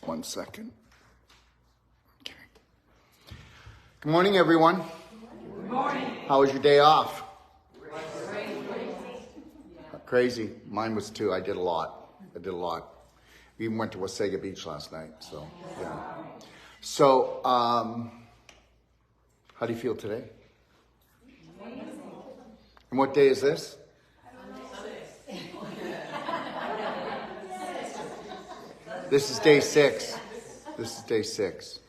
1 second. Okay. Good morning, everyone. Good morning. How was your day off? Crazy. Mine was too. I did a lot. We even went to Wasaga Beach last night. So, yeah. So, how do you feel today? And what day is this? This is day 6.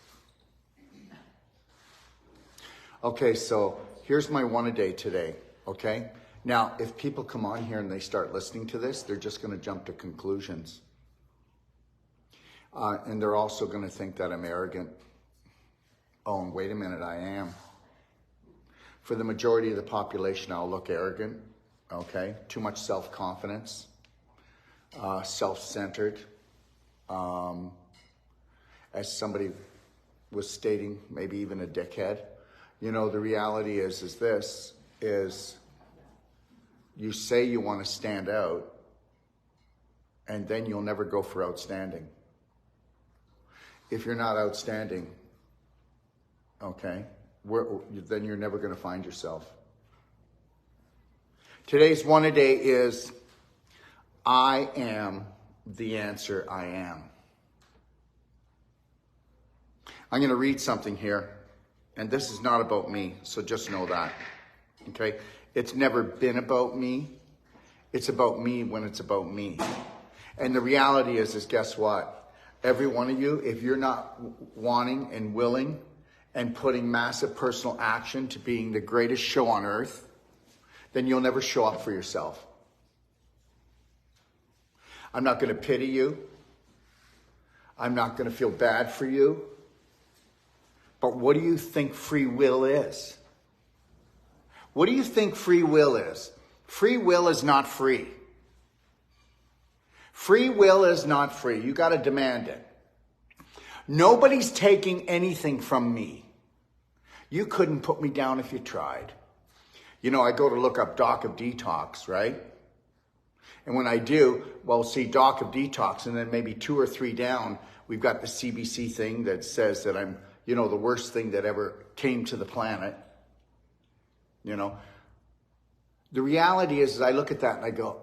Okay, so here's my one-a-day today, okay? Now, if people come on here and they start listening to this, they're just going to jump to conclusions. And they're also going to think that I'm arrogant. Oh, and wait a minute, I am. For the majority of the population, I'll look arrogant, okay? Too much self-confidence, self-centered. As somebody was stating, maybe even a dickhead. You know, the reality is you say you want to stand out, and then you'll never go for outstanding. If you're not outstanding, okay, then you're never going to find yourself. Today's one-a-day is, I am the answer I am. I'm going to read something here, and this is not about me, so just know that, okay? It's never been about me. It's about me when it's about me. And the reality is guess what? Every one of you, if you're not wanting and willing and putting massive personal action to being the greatest show on earth, then you'll never show up for yourself. I'm not going to pity you. I'm not going to feel bad for you. But what do you think free will is? What do you think free will is? Free will is not free. Free will is not free. You got to demand it. Nobody's taking anything from me. You couldn't put me down if you tried. You know, I go to look up Doc of Detox, right? And when I do, well, see Doc of Detox, and then maybe 2 or 3 down, we've got the CBC thing that says that I'm, you know, the worst thing that ever came to the planet. You know, the reality is I look at that and I go,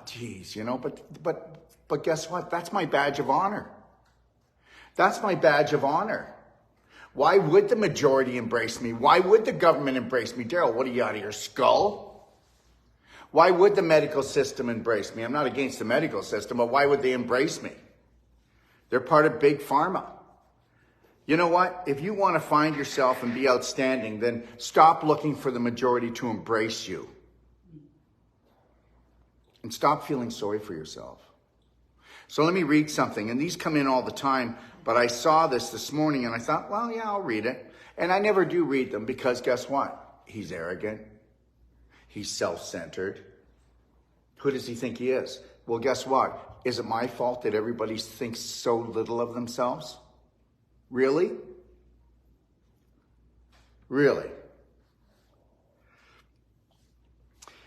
geez, you know, but guess what? That's my badge of honor. That's my badge of honor. Why would the majority embrace me? Why would the government embrace me? Daryl, what are you, out of your skull? Why would the medical system embrace me? I'm not against the medical system, but why would they embrace me? They're part of big pharma. You know what? If you want to find yourself and be outstanding, then stop looking for the majority to embrace you. And stop feeling sorry for yourself. So let me read something. And these come in all the time, but I saw this morning and I thought, well, yeah, I'll read it. And I never do read them because guess what? He's arrogant. He's self-centered. Who does he think he is? Well, guess what? Is it my fault that everybody thinks so little of themselves? Really? Really?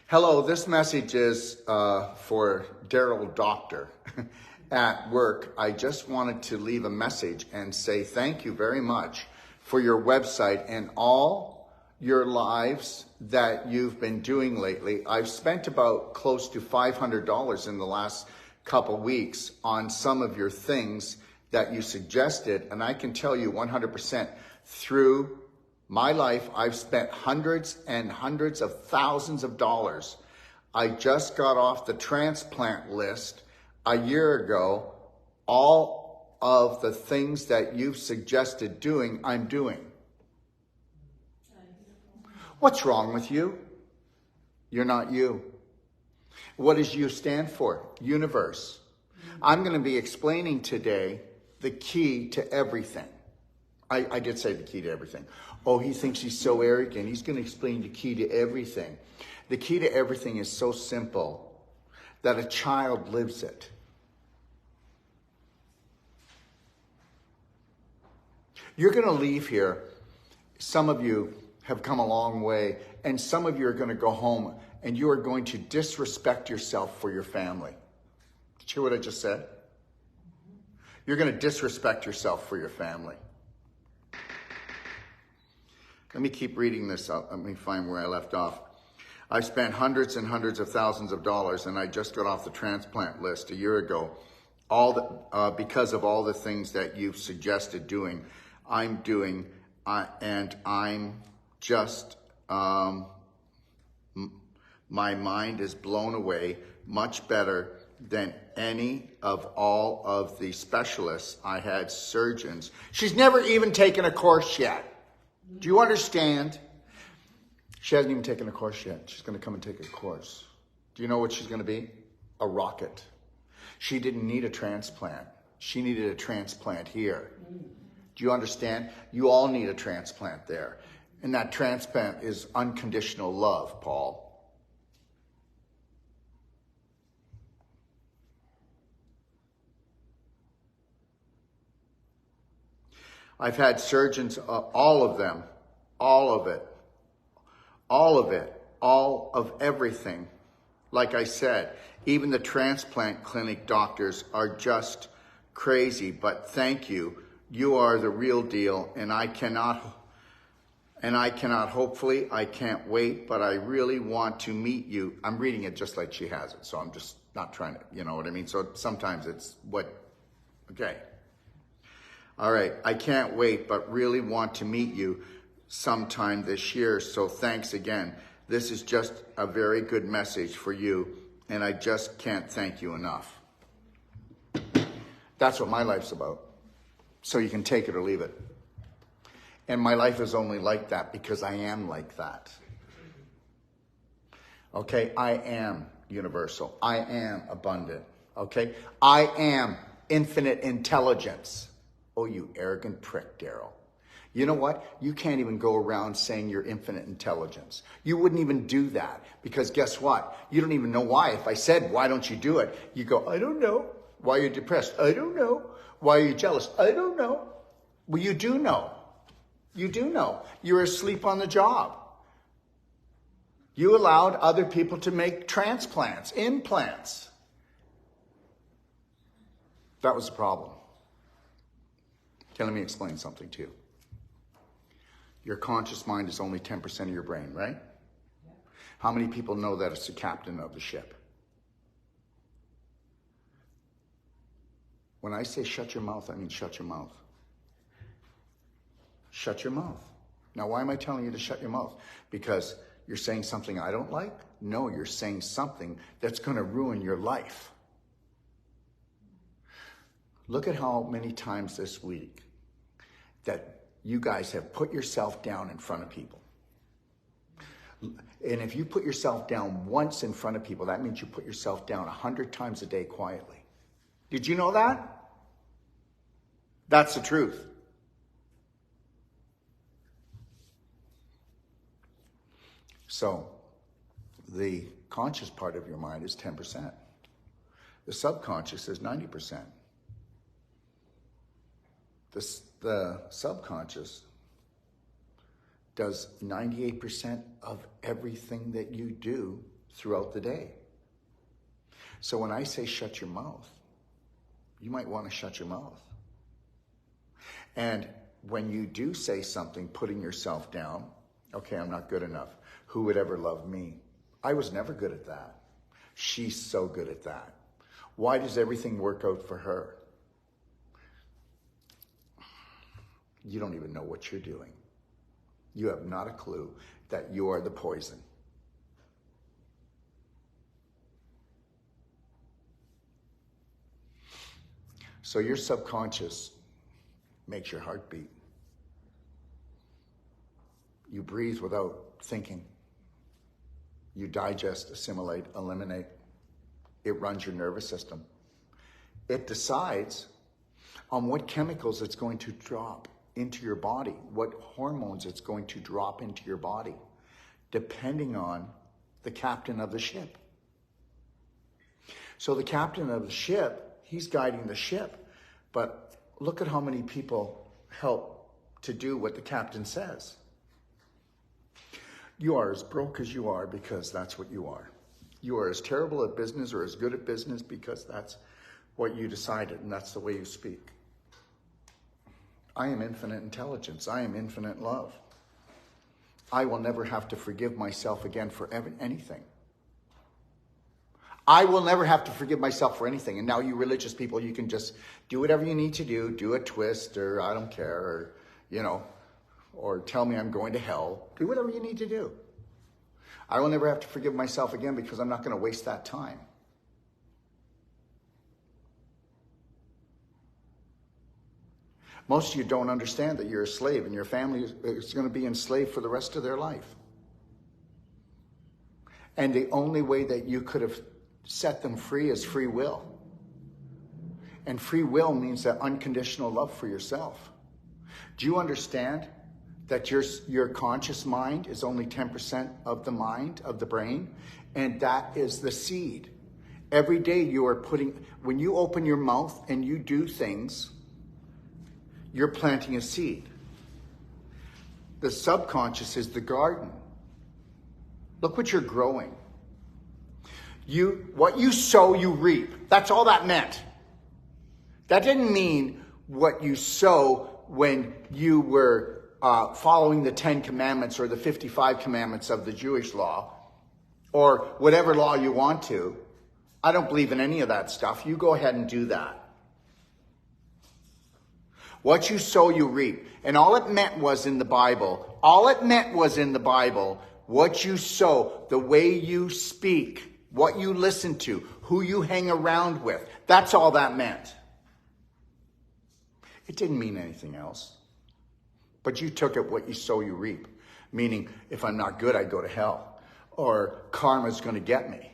Hello, this message is for Daryl Doctor. At work, I just wanted to leave a message and say thank you very much for your website and all your lives that you've been doing lately. I've spent about close to $500 in the last couple weeks on some of your things that you suggested, and I can tell you 100% through my life, I've spent hundreds and hundreds of thousands of dollars. I just got off the transplant list a year ago. All of the things that you've suggested doing, I'm doing. What's wrong with you? You're not you. What does you stand for? Universe. I'm going to be explaining today the key to everything. I did say the key to everything. Oh, he thinks he's so arrogant. He's going to explain the key to everything. The key to everything is so simple that a child lives it. You're going to leave here. Some of you have come a long way, and some of you are going to go home and you are going to disrespect yourself for your family. Did you hear what I just said? You're going to disrespect yourself for your family. Let me keep reading this up. Let me find where I left off. I spent hundreds and hundreds of thousands of dollars, and I just got off the transplant list a year ago, because of all the things that you've suggested doing. I'm doing, and I'm just, my mind is blown away, much better than any of all of the specialists. I had surgeons. She's never even taken a course yet. Do you understand? She hasn't even taken a course yet. She's going to come and take a course. Do you know what she's going to be? A rocket. She didn't need a transplant. She needed a transplant here. Do you understand? You all need a transplant there. And that transplant is unconditional love, Paul. I've had surgeons, all of them, all of it, all of everything. Like I said, even the transplant clinic doctors are just crazy, but thank you. You are the real deal, and I cannot, hopefully, I can't wait, but I really want to meet you. I'm reading it just like she has it, so I'm just not trying to, you know what I mean? So sometimes it's okay. All right, I can't wait, but really want to meet you sometime this year, so thanks again. This is just a very good message for you, and I just can't thank you enough. That's what my life's about. So you can take it or leave it. And my life is only like that because I am like that. Okay, I am universal. I am abundant. Okay, I am infinite intelligence. Oh, you arrogant prick, Daryl. You know what? You can't even go around saying you're infinite intelligence. You wouldn't even do that because guess what? You don't even know why. If I said, why don't you do it? You go, I don't know. Why are you depressed? I don't know. Why are you jealous? I don't know. Well, you do know. You do know. You're asleep on the job. You allowed other people to make transplants, implants. That was the problem. Okay, let me explain something to you. Your conscious mind is only 10% of your brain, right? Yeah. How many people know that it's the captain of the ship? When I say shut your mouth, I mean shut your mouth. Shut your mouth. Now, why am I telling you to shut your mouth? Because you're saying something I don't like? No, you're saying something that's going to ruin your life. Look at how many times this week that you guys have put yourself down in front of people. And if you put yourself down once in front of people, that means you put yourself down 100 times a day quietly. Did you know that? That's the truth. So, the conscious part of your mind is 10%. The subconscious is 90%. The subconscious does 98% of everything that you do throughout the day. So when I say shut your mouth, you might want to shut your mouth. And when you do say something, putting yourself down, okay, I'm not good enough. Who would ever love me? I was never good at that. She's so good at that. Why does everything work out for her? You don't even know what you're doing. You have not a clue that you are the poison. So your subconscious makes your heart beat. You breathe without thinking. You digest, assimilate, eliminate. It runs your nervous system. It decides on what chemicals it's going to drop into your body, what hormones it's going to drop into your body, depending on the captain of the ship. So the captain of the ship, he's guiding the ship, but look at how many people help to do what the captain says. You are as broke as you are because that's what you are. You are as terrible at business or as good at business because that's what you decided and that's the way you speak. I am infinite intelligence. I am infinite love. I will never have to forgive myself again for anything. I will never have to forgive myself for anything. And now you religious people, you can just do whatever you need to do a twist, or I don't care, or, or tell me I'm going to hell. Do whatever you need to do. I will never have to forgive myself again because I'm not going to waste that time. Most of you don't understand that you're a slave and your family is going to be enslaved for the rest of their life. And the only way that you could have set them free is free will. And free will means that unconditional love for yourself. Do you understand that your conscious mind is only 10% of the mind, of the brain? And that is the seed. Every day you are when you open your mouth and you do things, you're planting a seed. The subconscious is the garden. Look what you're growing. What you sow, you reap. That's all that meant. That didn't mean what you sow when you were following the 10 commandments or the 55 commandments of the Jewish law, or whatever law you want to. I don't believe in any of that stuff. You go ahead and do that. What you sow, you reap. And all it meant was in the Bible, what you sow, the way you speak, what you listen to, who you hang around with. That's all that meant. It didn't mean anything else. But you took it, what you sow, you reap. Meaning, if I'm not good, I go to hell. Or karma's going to get me.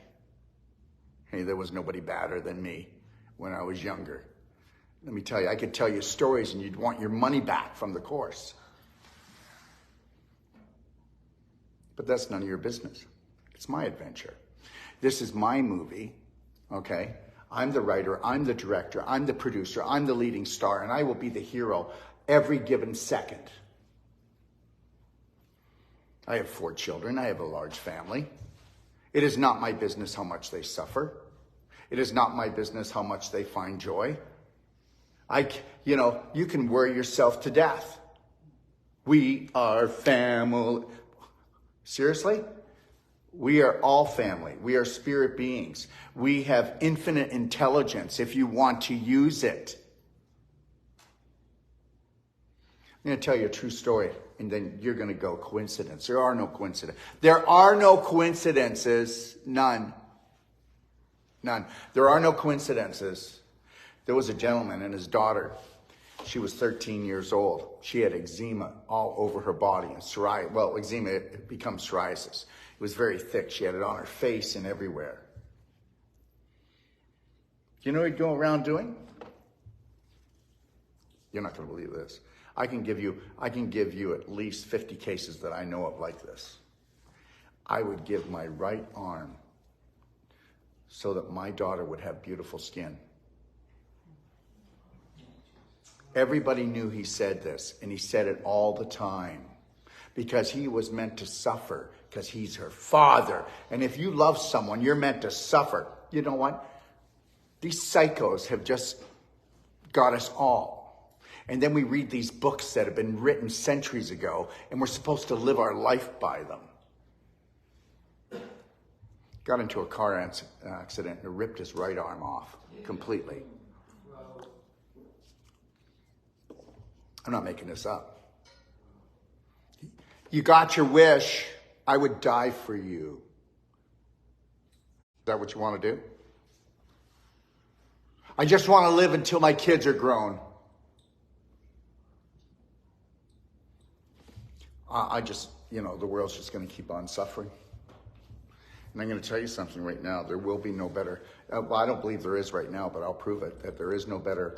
Hey, there was nobody badder than me when I was younger. Let me tell you, I could tell you stories and you'd want your money back from the course. But that's none of your business. It's my adventure. This is my movie, okay? I'm the writer, I'm the director, I'm the producer, I'm the leading star, and I will be the hero every given second. I have 4 children. I have a large family. It is not my business how much they suffer. It is not my business how much they find joy. You can worry yourself to death. We are family. Seriously? We are all family. We are spirit beings. We have infinite intelligence if you want to use it. I'm going to tell you a true story, and then you're going to go coincidence. There are no coincidences. There are no coincidences. None. None. There are no coincidences. There was a gentleman and his daughter. She was 13 years old. She had eczema all over her body. And eczema, it becomes psoriasis. It was very thick. She had it on her face and everywhere. Do you know what he'd go around doing? You're not going to believe this. I can give you at least 50 cases that I know of like this. I would give my right arm so that my daughter would have beautiful skin. Everybody knew he said this, and he said it all the time because he was meant to suffer because he's her father. And if you love someone, you're meant to suffer. You know what? These psychos have just got us all. And then we read these books that have been written centuries ago, and we're supposed to live our life by them. Got into a car accident and ripped his right arm off completely. I'm not making this up. You got your wish. I would die for you. Is that what you want to do? I just want to live until my kids are grown. The world's just going to keep on suffering. And I'm going to tell you something right now. There will be no better, I don't believe there is right now, but I'll prove it, that there is no better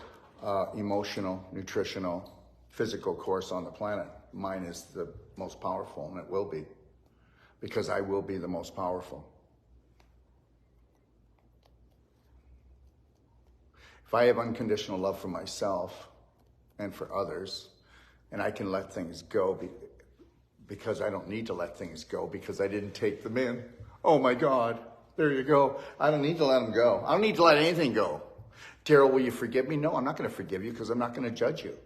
emotional, nutritional, physical course on the planet. Mine is the most powerful, and it will be, because I will be the most powerful. If I have unconditional love for myself and for others, and I can let things go because I don't need to let things go because I didn't take them in. Oh my God, there you go. I don't need to let them go. I don't need to let anything go. Daryl, will you forgive me? No, I'm not going to forgive you because I'm not going to judge you.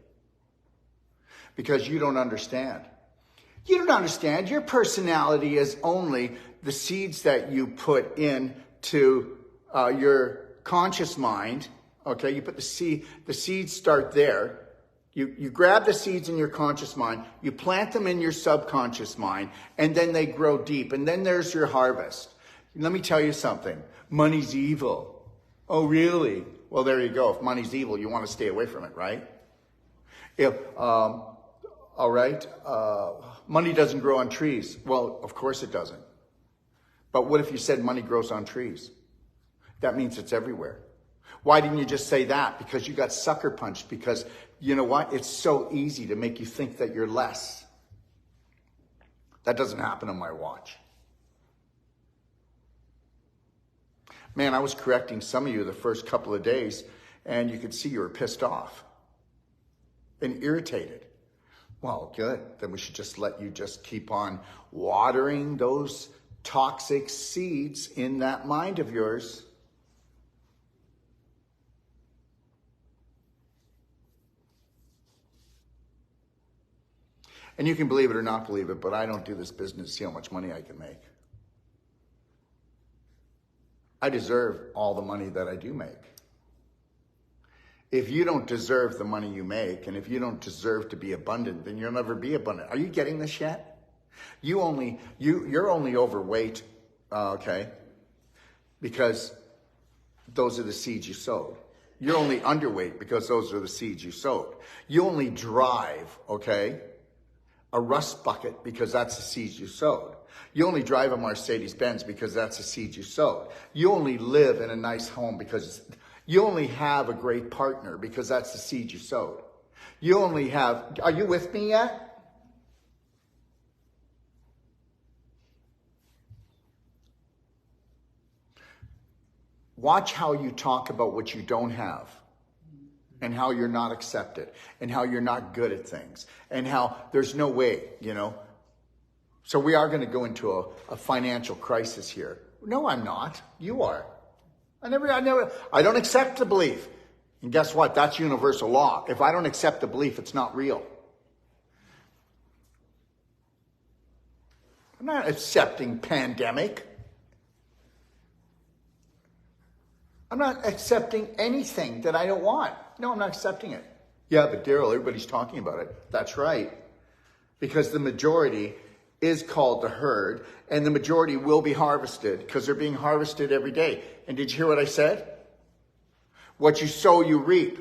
because you don't understand. You don't understand. Your personality is only the seeds that you put into your conscious mind. Okay, you put the seeds start there. You grab the seeds in your conscious mind, you plant them in your subconscious mind, and then they grow deep. And then there's your harvest. Let me tell you something. Money's evil. Oh, really? Well, there you go. If money's evil, you want to stay away from it, right? All right. Money doesn't grow on trees. Well, of course it doesn't. But what if you said money grows on trees? That means it's everywhere. Why didn't you just say that? Because you got sucker punched. Because you know what? It's so easy to make you think that you're less. That doesn't happen on my watch. Man, I was correcting some of you the first couple of days, and you could see you were pissed off and irritated. Well, good. Then we should just let you just keep on watering those toxic seeds in that mind of yours. And you can believe it or not believe it, but I don't do this business to see how much money I can make. I deserve all the money that I do make. If you don't deserve the money you make, and if you don't deserve to be abundant, then you'll never be abundant. Are you getting this yet? You're only overweight, okay, because those are the seeds you sowed. You're only underweight because those are the seeds you sowed. You only drive, okay, a rust bucket because that's the seeds you sowed. You only drive a Mercedes-Benz because that's the seeds you sowed. You only live in a nice home because you only have a great partner because that's the seed you sowed. You only have, are you with me yet? Watch how you talk about what you don't have, and how you're not accepted, and how you're not good at things, and how there's no way, you know. So we are going to go into a financial crisis here. No, I'm not. You are. I don't accept the belief. And guess what? That's universal law. If I don't accept the belief, it's not real. I'm not accepting pandemic. I'm not accepting anything that I don't want. No, I'm not accepting it. Yeah, but Daryl, everybody's talking about it. That's right. Because the majority is called the herd, and the majority will be harvested because they're being harvested every day. And did you hear what I said? What you sow, you reap.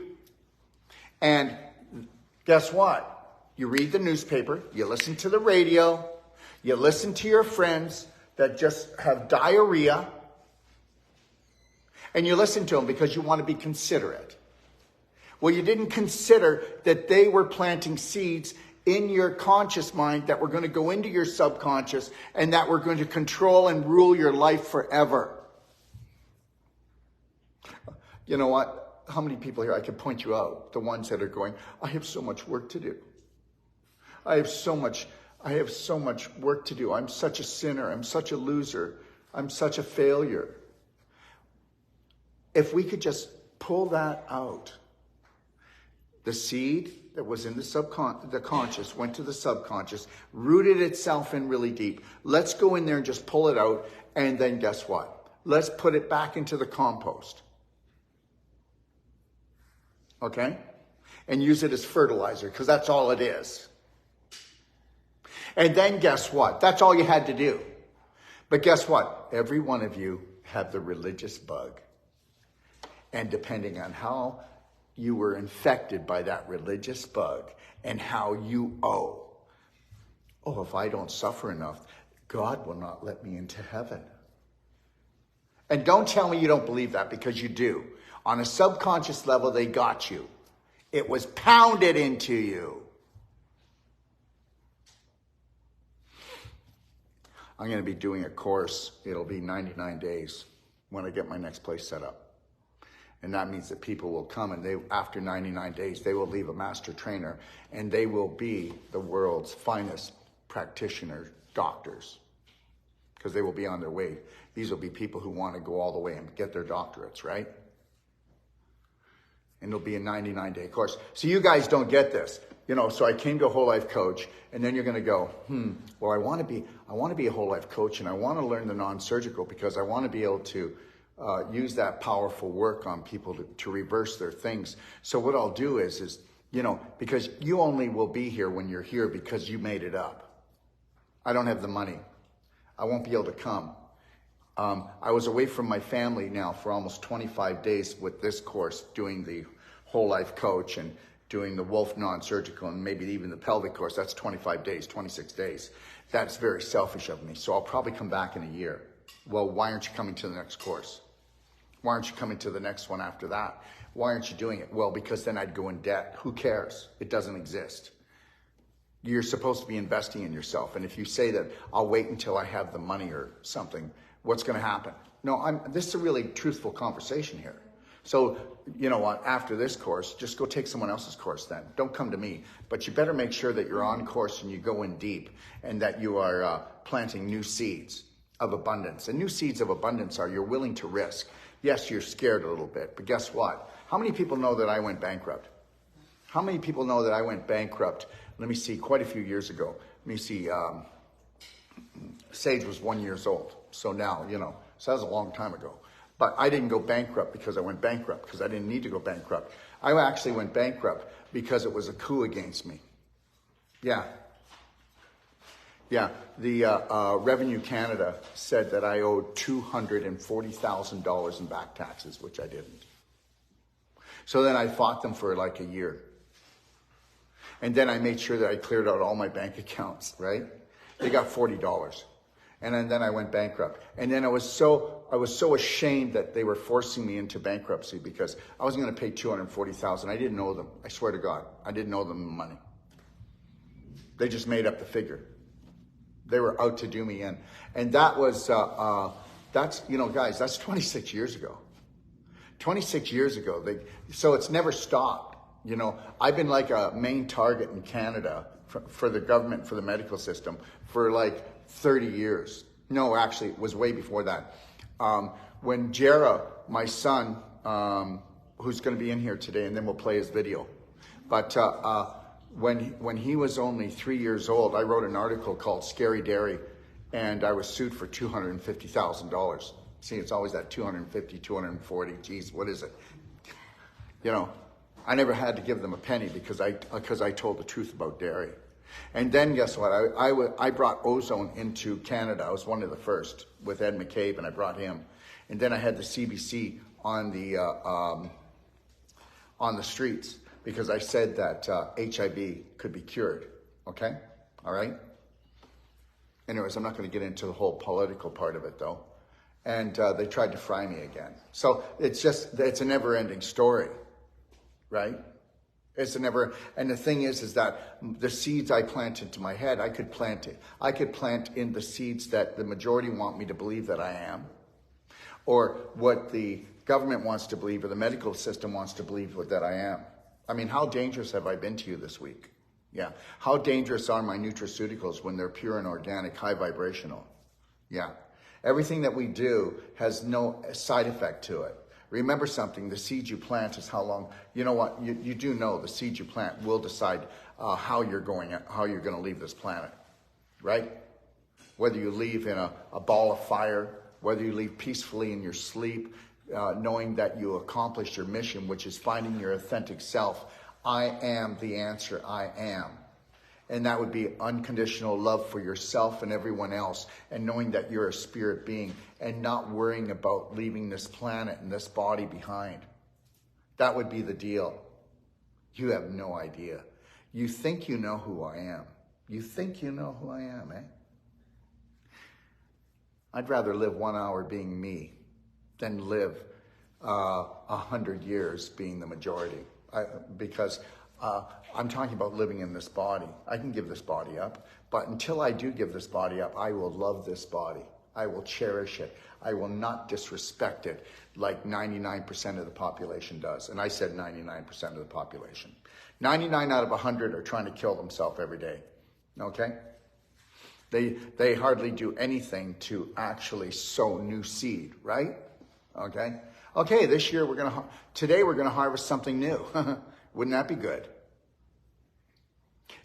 And guess what? You read the newspaper, you listen to the radio, you listen to your friends that just have diarrhea, and you listen to them because you want to be considerate. Well, you didn't consider that they were planting seeds in your conscious mind that were going to go into your subconscious and that were going to control and rule your life forever. You know what? How many people here, I could point you out, the ones that are going, I have so much work to do. I have so much work to do. I'm such a sinner. I'm such a loser. I'm such a failure. If we could just pull that out, the seed that was in the conscious went to the subconscious, rooted itself in really deep. Let's go in there and just pull it out, and then guess what? Let's put it back into the compost. Okay? And use it as fertilizer, because that's all it is. And then guess what? That's all you had to do. But guess what? Every one of you have the religious bug. And depending on how you were infected by that religious bug and how you owe. Oh, if I don't suffer enough, God will not let me into heaven. And don't tell me you don't believe that, because you do. On a subconscious level, they got you. It was pounded into you. I'm going to be doing a course. It'll be 99 days when I get my next place set up. And that means that people will come, and after 99 days, they will leave a master trainer, and they will be the world's finest practitioner doctors, because they will be on their way. These will be people who want to go all the way and get their doctorates, right? and it'll be a 99-day course. So you guys don't get this. So I came to a whole life coach, and then you're going to go, well, I want to be a whole life coach, and I want to learn the non-surgical because I want to be able to use that powerful work on people to reverse their things. So what I'll do is, because you only will be here when you're here because you made it up. I don't have the money. I won't be able to come. I was away from my family now for almost 25 days with this course, doing the whole life coach and doing the Wolf non-surgical and maybe even the pelvic course. That's 25 days, 26 days. That's very selfish of me. So I'll probably come back in a year. Well, why aren't you coming to the next course? Why aren't you coming to the next one after that? Why aren't you doing it? Well, because then I'd go in debt. Who cares? It doesn't exist. You're supposed to be investing in yourself. And if you say that I'll wait until I have the money or something, what's going to happen? No, this is a really truthful conversation here. So, you know what, after this course, just go take someone else's course then. Don't come to me. But you better make sure that you're on course and you go in deep and that you are planting new seeds of abundance. And new seeds of abundance are you're willing to risk. Yes, you're scared a little bit, but guess what? How many people know that I went bankrupt? How many people know that I went bankrupt? Let me see, quite a few years ago. Let me see, Sage was 1 year old. So now, so that was a long time ago. But I didn't go bankrupt because I went bankrupt, because I didn't need to go bankrupt. I actually went bankrupt because it was a coup against me. Yeah, the Revenue Canada said that I owed $240,000 in back taxes, which I didn't. So then I fought them for like a year. And then I made sure that I cleared out all my bank accounts, right? They got $40. And then I went bankrupt. And then I was so ashamed that they were forcing me into bankruptcy because I wasn't going to pay $240,000. I didn't owe them. I swear to God, I didn't owe them the money. They just made up the figure. They were out to do me in. And that was, guys, that's 26 years ago. 26 years ago. So it's never stopped. I've been like a main target in Canada for the government, for the medical system, for like 30 years. No, actually, it was way before that. When Jera, my son, who's going to be in here today, and then we'll play his video. But when he was only 3 years old, I wrote an article called Scary Dairy, and I was sued for $250,000. See, it's always that 250, 240. Geez, what is it? I never had to give them a penny because I told the truth about dairy. And then guess what? I brought ozone into Canada. I was one of the first with Ed McCabe, and I brought him. And then I had the CBC on the streets because I said that HIV could be cured. Okay, all right. Anyways, I'm not going to get into the whole political part of it though. And they tried to fry me again. So it's a never-ending story, right? And the thing is that the seeds I plant into my head, I could plant in the seeds that the majority want me to believe that I am, or what the government wants to believe, or the medical system wants to believe that I am. I mean, how dangerous have I been to you this week? Yeah. How dangerous are my nutraceuticals when they're pure and organic, high vibrational? Yeah. Everything that we do has no side effect to it. Remember something, the seed you plant is how long, you know what, you do know the seed you plant will decide how you're going to leave this planet, right? Whether you leave in a ball of fire, whether you leave peacefully in your sleep, knowing that you accomplished your mission, which is finding your authentic self. I am the answer, I am. And that would be unconditional love for yourself and everyone else, and knowing that you're a spirit being and not worrying about leaving this planet and this body behind. That would be the deal. You have no idea. You think you know who I am. You think you know who I am, eh? I'd rather live 1 hour being me than live 100 years being the majority. Because I'm talking about living in this body. I can give this body up, but until I do give this body up, I will love this body. I will cherish it. I will not disrespect it like 99% of the population does. And I said 99% of the population. 99 out of 100 are trying to kill themselves every day, okay? They hardly do anything to actually sow new seed, right? Okay? Okay, this year today we're going to harvest something new. Wouldn't that be good?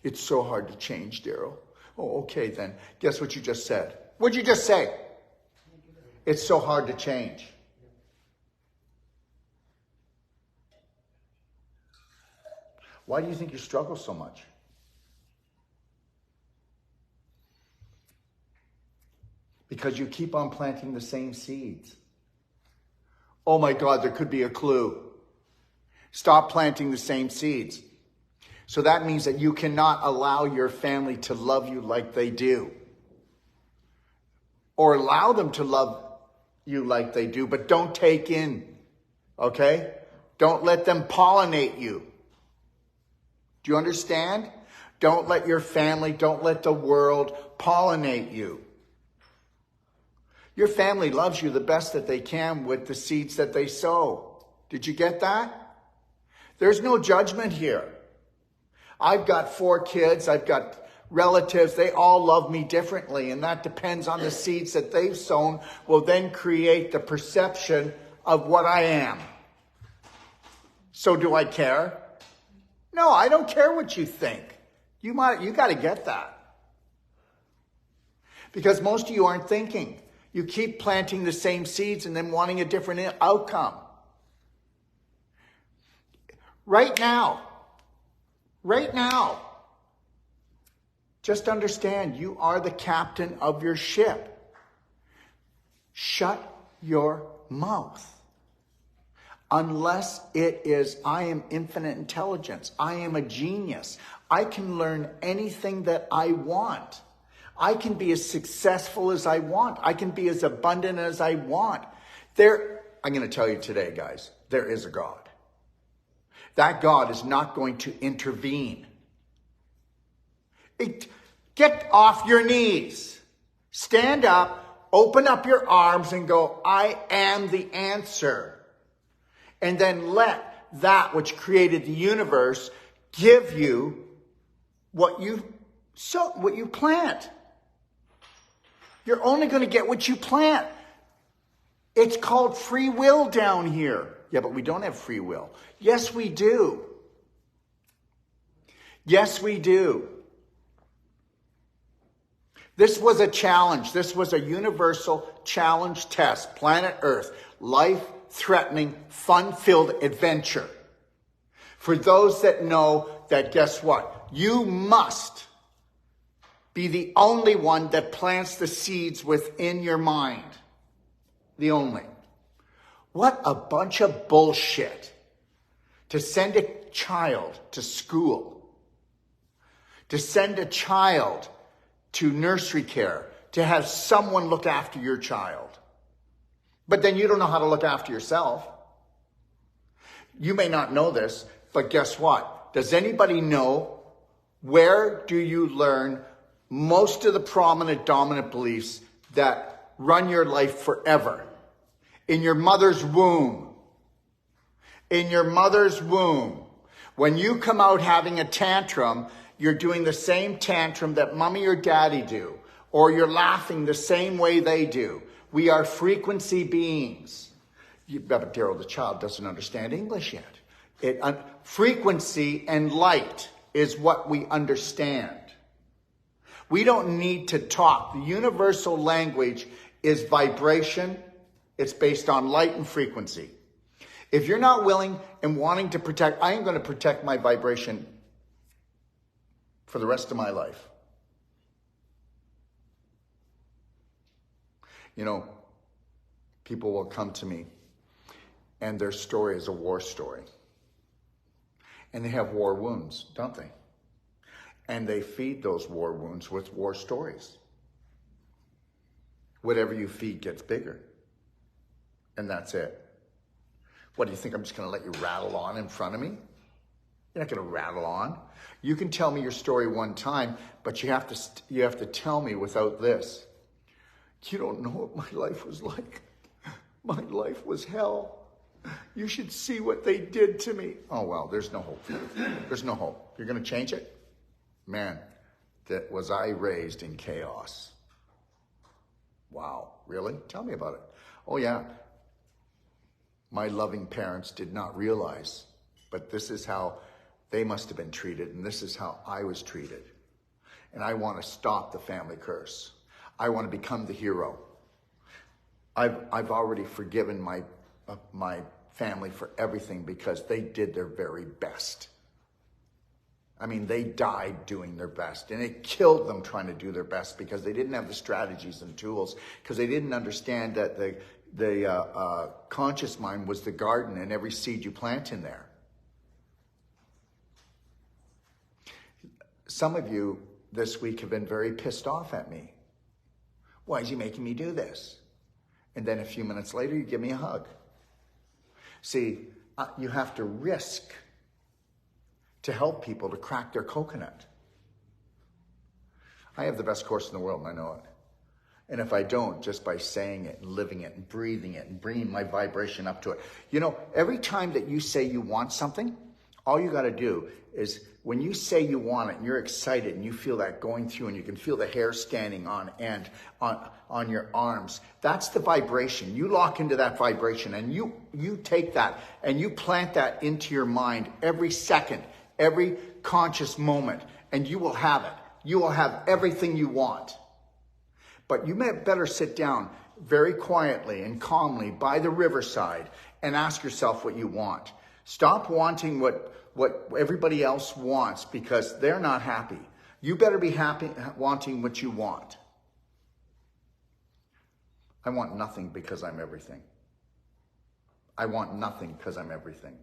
It's so hard to change, Daryl. Oh, okay then. Guess what you just said? What'd you just say? It's so hard to change. Why do you think you struggle so much? Because you keep on planting the same seeds. Oh my God, there could be a clue. Stop planting the same seeds. So that means that you cannot allow your family to love you like they do. Or allow them to love you like they do, but don't take in, okay? Don't let them pollinate you. Do you understand? Don't let your family, don't let the world pollinate you. Your family loves you the best that they can with the seeds that they sow. Did you get that? There's no judgment here. I've got 4 kids. I've got relatives. They all love me differently. And that depends on the seeds that they've sown will then create the perception of what I am. So do I care? No, I don't care what you think. You got to get that. Because most of you aren't thinking. You keep planting the same seeds and then wanting a different outcome. Right now, just understand you are the captain of your ship. Shut your mouth. Unless it is, I am infinite intelligence. I am a genius. I can learn anything that I want. I can be as successful as I want. I can be as abundant as I want. I'm going to tell you today, guys, there is a God. That God is not going to intervene. Get off your knees. Stand up, open up your arms and go, I am the answer. And then let that which created the universe give you what you plant. You're only going to get what you plant. It's called free will down here. Yeah, but we don't have free will. Yes, we do. Yes, we do. This was a challenge. This was a universal challenge test. Planet Earth. Life-threatening, fun-filled adventure. For those that know that, guess what? You must be the only one that plants the seeds within your mind. The only. What a bunch of bullshit to send a child to school, to send a child to nursery care, to have someone look after your child. But then you don't know how to look after yourself. You may not know this, but guess what? Does anybody know where do you learn most of the prominent dominant beliefs that run your life forever? In your mother's womb. In your mother's womb. When you come out having a tantrum, you're doing the same tantrum that mommy or daddy do. Or you're laughing the same way they do. We are frequency beings. But Daryl, the child doesn't understand English yet. Frequency and light is what we understand. We don't need to talk. The universal language is vibration. It's based on light and frequency. If you're not willing and wanting to protect, I am going to protect my vibration for the rest of my life. You know, people will come to me and their story is a war story. And they have war wounds, don't they? And they feed those war wounds with war stories. Whatever you feed gets bigger. And that's it. What, do you think I'm just going to let you rattle on in front of me? You're not going to rattle on. You can tell me your story one time, but you have to tell me without this. You don't know what my life was like. My life was hell. You should see what they did to me. Oh, well, there's no hope for you. There's no hope. You're going to change it? Man, that was I raised in chaos. Wow, really? Tell me about it. Oh, yeah. my loving parents did not realize, but this is how they must have been treated, and this is how I was treated. And I want to stop the family curse. I want to become the hero. I've already forgiven my family for everything because they did their very best. I mean, they died doing their best, and it killed them trying to do their best because they didn't have the strategies and tools, because they didn't understand that the conscious mind was the garden and every seed you plant in there. Some of you this week have been very pissed off at me. Why is he making me do this? And then a few minutes later, you give me a hug. See, you have to risk to help people to crack their coconut. I have the best course in the world, and I know it. And if I don't, just by saying it and living it and breathing it and bringing my vibration up to it. You know, every time that you say you want something, all you got to do is when you say you want it and you're excited and you feel that going through and you can feel the hair standing on end on your arms, that's the vibration. You lock into that vibration and you take that and you plant that into your mind every second, every conscious moment, and you will have it. You will have everything you want. But you better sit down very quietly and calmly by the riverside and ask yourself what you want. Stop wanting what everybody else wants because they're not happy. You better be happy wanting what you want. I want nothing because I'm everything. I want nothing because I'm everything.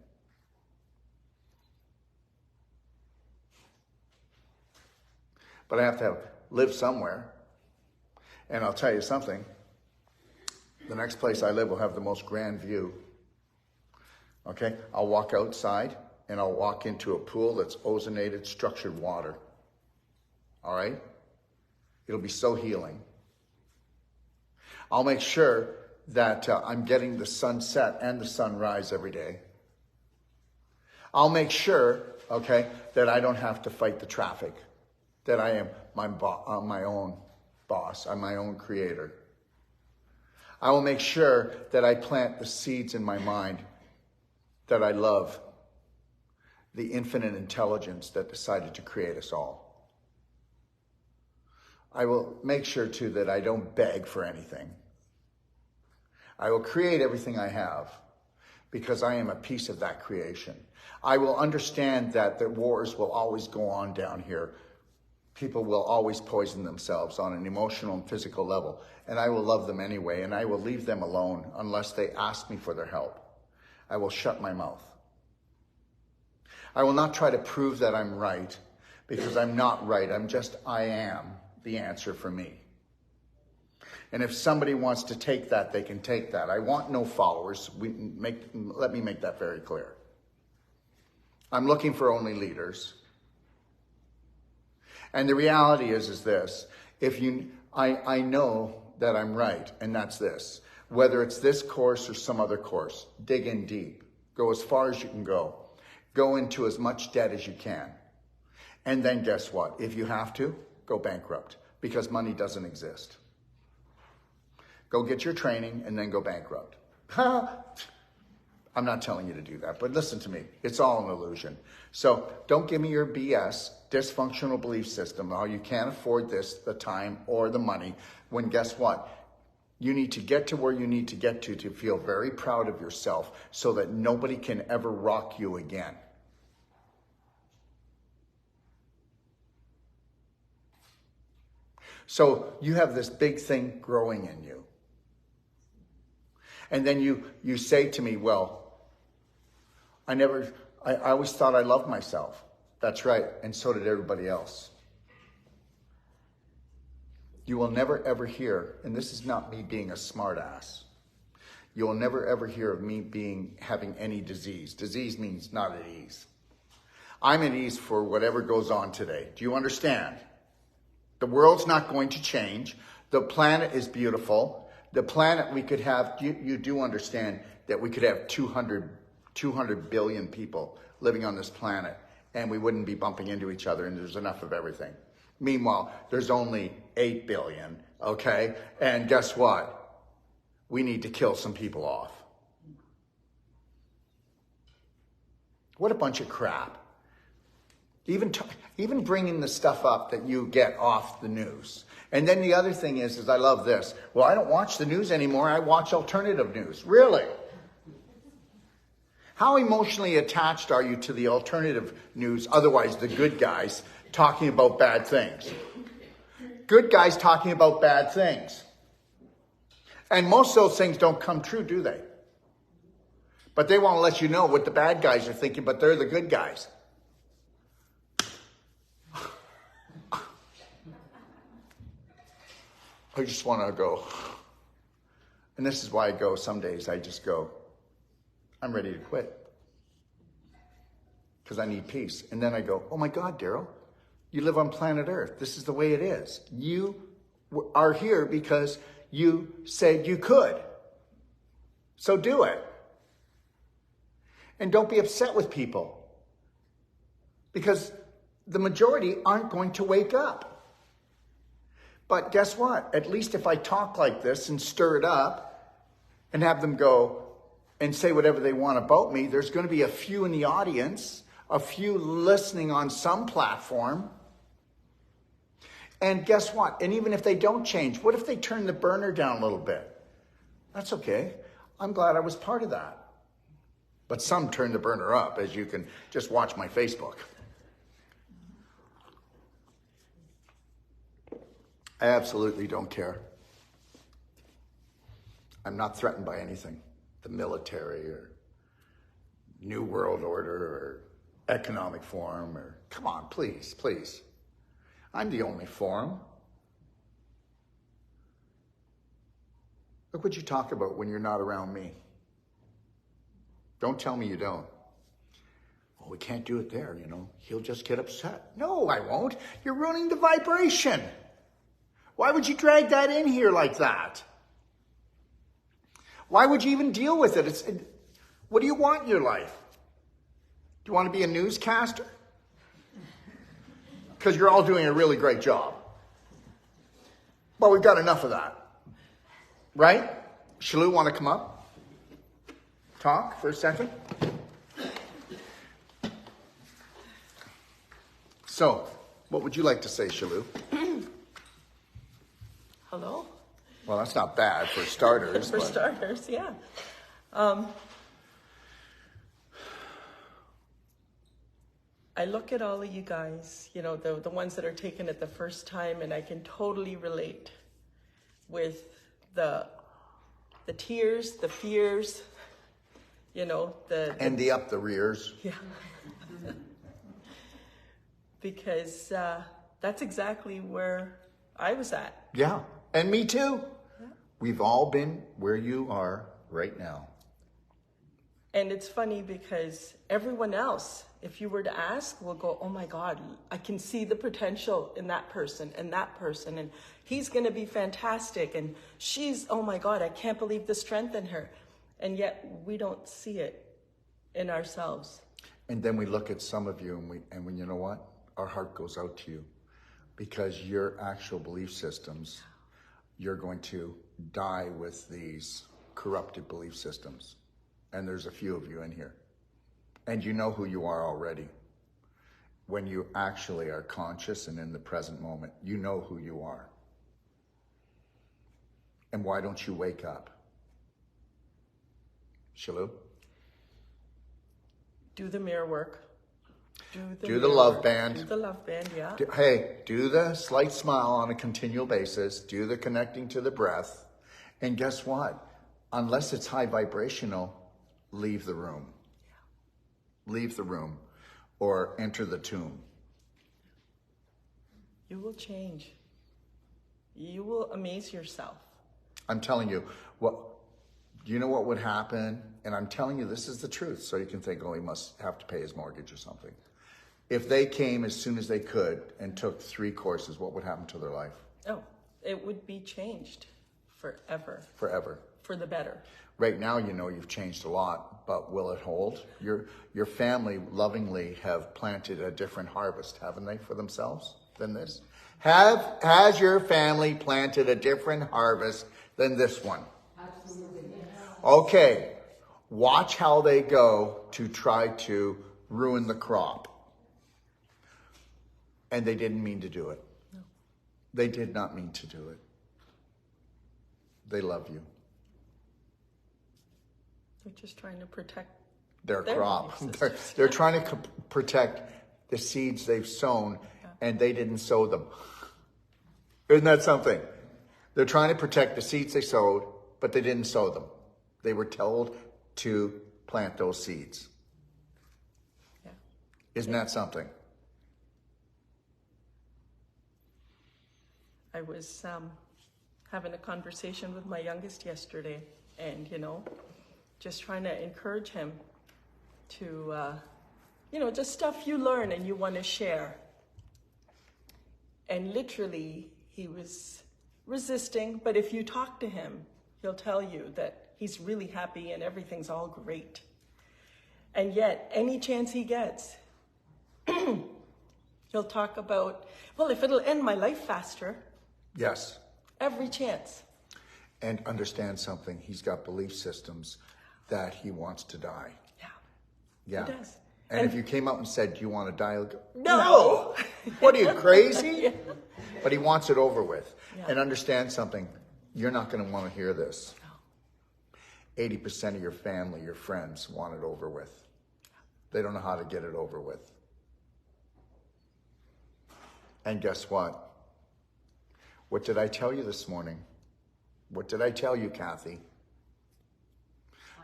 But I have to live somewhere. And I'll tell you something. The next place I live will have the most grand view. Okay? I'll walk outside and I'll walk into a pool that's ozonated, structured water. All right? It'll be so healing. I'll make sure that I'm getting the sunset and the sunrise every day. I'll make sure, okay, that I don't have to fight the traffic, that I am my own boss, I'm my own creator. I will make sure that I plant the seeds in my mind that I love the infinite intelligence that decided to create us all. I will make sure too that I don't beg for anything. I will create everything I have because I am a piece of that creation. I will understand that the wars will always go on down here. People will always poison themselves on an emotional and physical level, and I will love them anyway, and I will leave them alone unless they ask me for their help. I will shut my mouth. I will not try to prove that I'm right, because I'm not right. I am the answer for me. And if somebody wants to take that, they can take that. I want no followers. Let me make that very clear. I'm looking for only leaders. And the reality is this, I know that I'm right, and that's this. Whether it's this course or some other course, dig in deep. Go as far as you can go. Go into as much debt as you can. And then guess what? If you have to, go bankrupt, because money doesn't exist. Go get your training and then go bankrupt. I'm not telling you to do that, but listen to me. It's all an illusion. So don't give me your BS, dysfunctional belief system. Oh, you can't afford this, the time or the money, when guess what? You need to get to where you need to get to feel very proud of yourself so that nobody can ever rock you again. So you have this big thing growing in you. And then you say to me, well, I always thought I loved myself. That's right, and so did everybody else. You will never ever hear, and this is not me being a smart ass, you will never ever hear of me having any disease. Disease means not at ease. I'm at ease for whatever goes on today. Do you understand? The world's not going to change. The planet is beautiful. The planet we could have, you do understand that we could have 200 billion people living on this planet and we wouldn't be bumping into each other, and there's enough of everything. Meanwhile, there's only 8 billion, okay? And guess what? We need to kill some people off. What a bunch of crap. Even bringing the stuff up that you get off the news. And then the other thing is I love this. Well, I don't watch the news anymore. I watch alternative news. Really? How emotionally attached are you to the alternative news, otherwise the good guys, talking about bad things? Good guys talking about bad things. And most of those things don't come true, do they? But they want to let you know what the bad guys are thinking, but they're the good guys. I just want to go. And this is why I go some days. I just go, I'm ready to quit. Because I need peace. And then I go, oh my God, Daryl, you live on planet Earth. This is the way it is. You are here because you said you could. So do it. And don't be upset with people. Because the majority aren't going to wake up. But guess what? At least if I talk like this and stir it up and have them go and say whatever they want about me, there's going to be a few in the audience, a few listening on some platform. And guess what? And even if they don't change, what if they turn the burner down a little bit? That's okay. I'm glad I was part of that. But some turn the burner up, as you can just watch my Facebook. I absolutely don't care. I'm not threatened by anything. The military or New World Order or Economic Forum or, come on, please, please. I'm the only forum. Look what you talk about when you're not around me. Don't tell me you don't. Well, we can't do it there, you know. He'll just get upset. No, I won't. You're ruining the vibration. Why would you drag that in here like that? Why would you even deal with it? What do you want in your life? Do you want to be a newscaster? Because you're all doing a really great job. Well, we've got enough of that. Right? Shalou, want to come up? Talk for a second? So, what would you like to say, Shalou? Hello? Well, that's not bad for starters. For starters, yeah. I look at all of you guys, you know, the ones that are taking it the first time, and I can totally relate with the tears, the fears, you know, and the up the rears. Yeah. Because that's exactly where I was at. Yeah, and me too. Yeah. We've all been where you are right now. And it's funny because everyone else, if you were to ask, will go, oh my God, I can see the potential in that person, and he's going to be fantastic. And she's, oh my God, I can't believe the strength in her. And yet we don't see it in ourselves. And then we look at some of you and we, you know what? Our heart goes out to you because your actual belief systems, you're going to die with these corrupted belief systems. And there's a few of you in here. And you know who you are already. When you actually are conscious and in the present moment, you know who you are. And why don't you wake up? Shalou? Do the mirror work. Do the love band. Do the love band, yeah. Do the slight smile on a continual basis. Do the connecting to the breath. And guess what? Unless it's high vibrational, leave the room. Yeah. Leave the room or enter the tomb. You will change. You will amaze yourself. I'm telling you, you know what would happen? And I'm telling you, this is the truth. So you can think, oh, he must have to pay his mortgage or something. If they came as soon as they could and took 3 courses, what would happen to their life? Oh, it would be changed forever. Forever. For the better. Right now, you know, you've changed a lot, but will it hold? Your family lovingly have planted a different harvest, haven't they, for themselves than this? Has your family planted a different harvest than this one? Absolutely. Okay. Watch how they go to try to ruin the crop. And they didn't mean to do it. No. They did not mean to do it. They love you. They're just trying to protect their crop. belief They're trying to protect the seeds they've sown, and they didn't sow them. Isn't that something? They're trying to protect the seeds they sowed, but they didn't sow them. They were told to plant those seeds. Yeah. Isn't that something? I was having a conversation with my youngest yesterday, and, just trying to encourage him to, just stuff you learn and you want to share. And literally, he was resisting, but if you talk to him, he'll tell you that he's really happy and everything's all great. And yet, any chance he gets, he'll talk about, well, if it'll end my life faster. Yes. Every chance. And understand something. He's got belief systems that he wants to die. Yeah. He does. And if you came up and said, do you want to die? He'll go, No. What are you, crazy? Yeah. But he wants it over with. Yeah. And understand something. You're not going to want to hear this. No. 80% of your family, your friends, want it over with. They don't know how to get it over with. And guess what? What did I tell you this morning? What did I tell you, Kathy?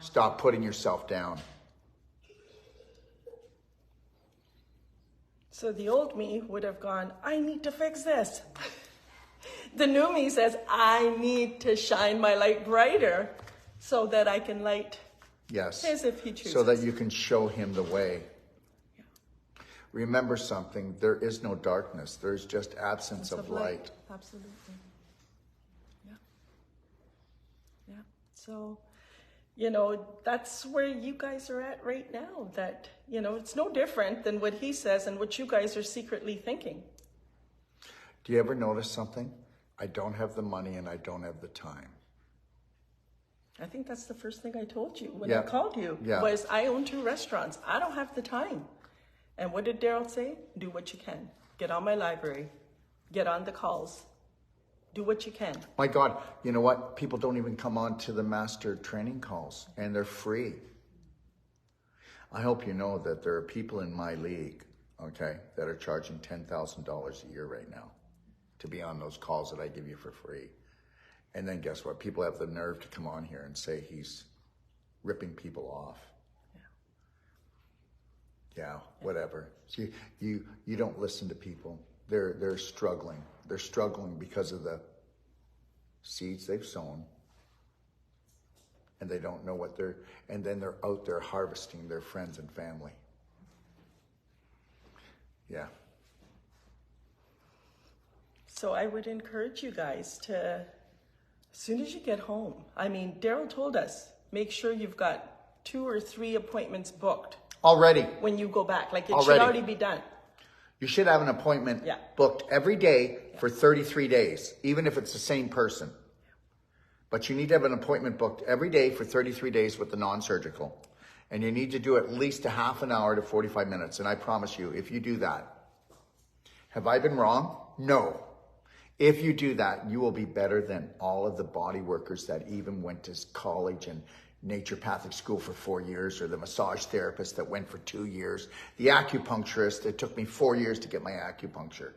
Stop putting yourself down. So the old me would have gone, I need to fix this. The new me says, I need to shine my light brighter so that I can light his if he chooses. So that you can show him the way. Yeah. Remember something, there is no darkness. There's just absence of light. Absolutely. Yeah. So, that's where you guys are at right now. That, it's no different than what he says and what you guys are secretly thinking. Do you ever notice something? I don't have the money and I don't have the time. I think that's the first thing I told you when I called you, was I own 2 restaurants. I don't have the time. And what did Daryl say? Do what you can. Get on my library. Get on the calls. Do what you can. My God, you know what? People don't even come on to the master training calls, and they're free. I hope you know that there are people in my league, okay, that are charging $10,000 a year right now to be on those calls that I give you for free. And then guess what? People have the nerve to come on here and say he's ripping people off. Yeah, whatever. See, you don't listen to people. They're struggling. They're struggling because of the seeds they've sown. And they don't know what and then they're out there harvesting their friends and family. Yeah. So I would encourage you guys to, as soon as you get home, Daryl told us, make sure you've got 2 or 3 appointments booked. Already. When you go back. Like it should already be done. You should have an appointment booked every day for 33 days, even if it's the same person. But you need to have an appointment booked every day for 33 days with the non-surgical. And you need to do at least a half an hour to 45 minutes. And I promise you, if you do that, have I been wrong? No. If you do that, you will be better than all of the body workers that even went to college and naturopathic school for 4 years, or the massage therapist that went for 2 years, the acupuncturist, it took me 4 years to get my acupuncture.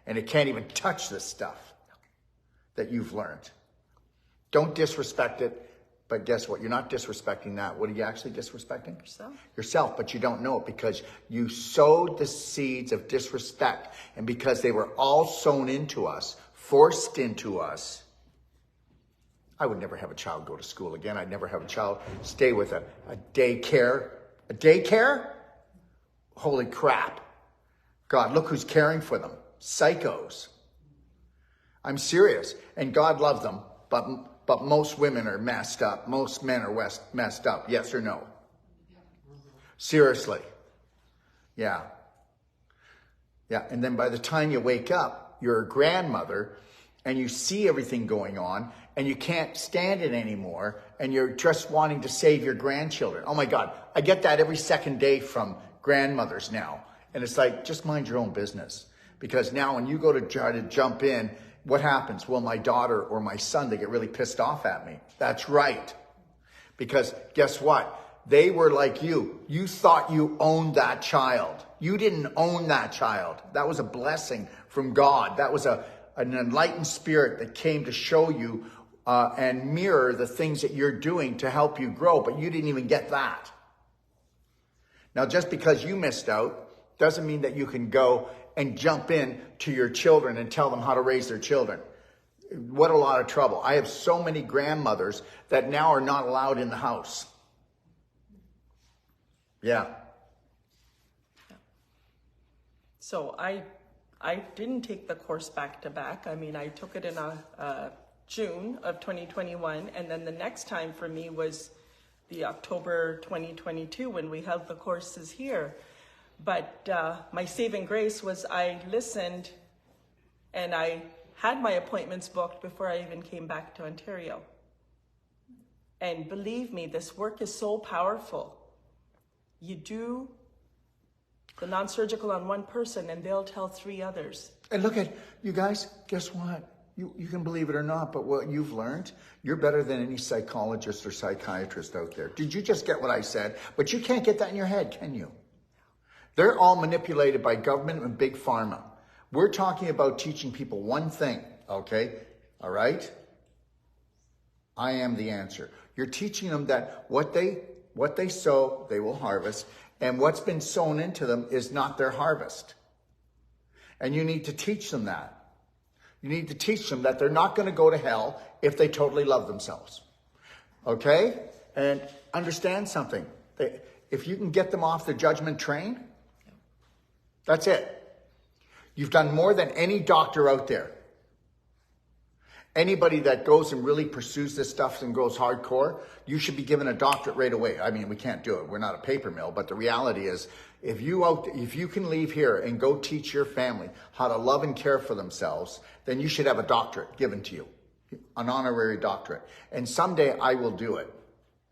And it can't even touch this stuff that you've learned. Don't disrespect it, but guess what? You're not disrespecting that. What are you actually disrespecting? Yourself, but you don't know it because you sowed the seeds of disrespect. And because they were all sown into us, forced into us, I would never have a child go to school again. I'd never have a child stay with a daycare. A daycare? Holy crap. God, look who's caring for them. Psychos. I'm serious. And God loves them, but most women are messed up. Most men are messed up. Yes or no? Seriously. Yeah. Yeah. And then by the time you wake up, you're a grandmother and you see everything going on and you can't stand it anymore and you're just wanting to save your grandchildren. Oh my God. I get that every second day from grandmothers now. And it's like, just mind your own business. Because now when you go to try to jump in, what happens? Well, my daughter or my son, they get really pissed off at me. That's right. Because guess what? They were like you. You thought you owned that child. You didn't own that child. That was a blessing from God. That was an enlightened spirit that came to show you and mirror the things that you're doing to help you grow. But you didn't even get that. Now, just because you missed out doesn't mean that you can go and jump in to your children and tell them how to raise their children. What a lot of trouble. I have so many grandmothers that now are not allowed in the house. Yeah. So I didn't take the course back to back. I mean, I took it in June of 2021, and then the next time for me was the October 2022 when we held the courses here. But my saving grace was I listened and I had my appointments booked before I even came back to Ontario. And believe me, this work is so powerful. You do the non-surgical on one person and they'll tell 3 others. And look at you guys, guess what? You can believe it or not, but what you've learned, you're better than any psychologist or psychiatrist out there. Did you just get what I said? But you can't get that in your head, can you? They're all manipulated by government and big pharma. We're talking about teaching people one thing, okay? All right? I am the answer. You're teaching them that what they sow, they will harvest, and what's been sown into them is not their harvest. And you need to teach them that. You need to teach them that they're not going to go to hell if they totally love themselves. Okay? And understand something. If you can get them off the judgment train, that's it. You've done more than any doctor out there. Anybody that goes and really pursues this stuff and goes hardcore, you should be given a doctorate right away. I mean, we can't do it. We're not a paper mill. But the reality is, if you can leave here and go teach your family how to love and care for themselves, then you should have a doctorate given to you, an honorary doctorate. And someday I will do it.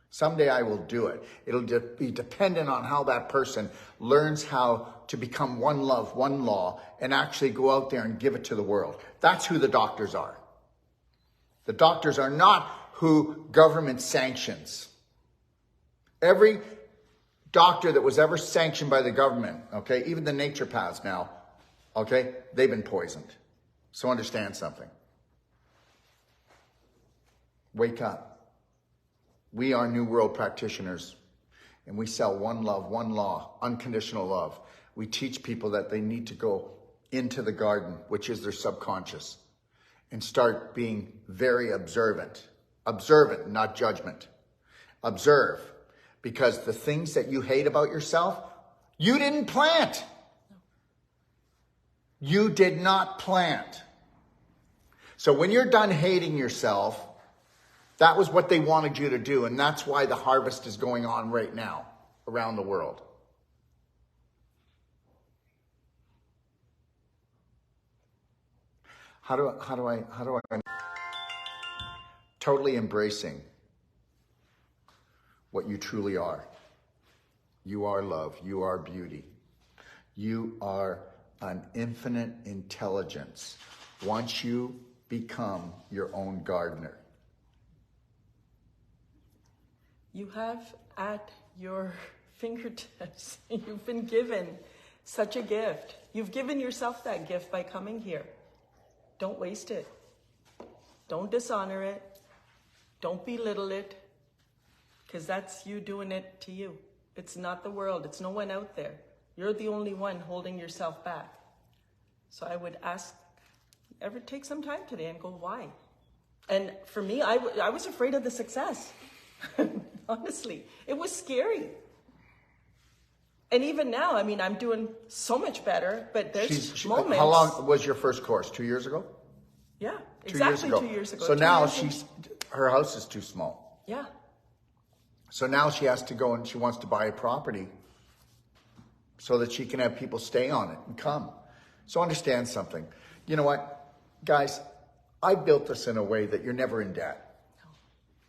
Someday I will do it. It'll be dependent on how that person learns how to become one love, one law, and actually go out there and give it to the world. That's who the doctors are. The doctors are not who government sanctions. Every doctor that was ever sanctioned by the government, okay, even the naturopaths now, okay, they've been poisoned. So understand something. Wake up. We are New World practitioners, and we sell one love, one law, unconditional love. We teach people that they need to go into the garden, which is their subconscious, and start being very observant. Observant, not judgment. Observe, because the things that you hate about yourself, you didn't plant. You did not plant. So when you're done hating yourself, that was what they wanted you to do, and that's why the harvest is going on right now around the world. How do I totally embracing what you truly are. You are love, you are beauty. You are an infinite intelligence once you become your own gardener. You have at your fingertips, you've been given such a gift. You've given yourself that gift by coming here. Don't waste it. Don't dishonor it. Don't belittle it, because that's you doing it to you. It's not the world. It's no one out there. You're the only one holding yourself back. So I would ask, ever take some time today and go, why? And for me, I was afraid of the success. Honestly, it was scary. And even now, I mean, I'm doing so much better, but there's moments. How long was your first course? 2 years ago? Yeah, exactly 2 years ago. So now her house is too small. Yeah. So now she has to go and she wants to buy a property so that she can have people stay on it and come. So understand something. You know what, guys, I built this in a way that you're never in debt.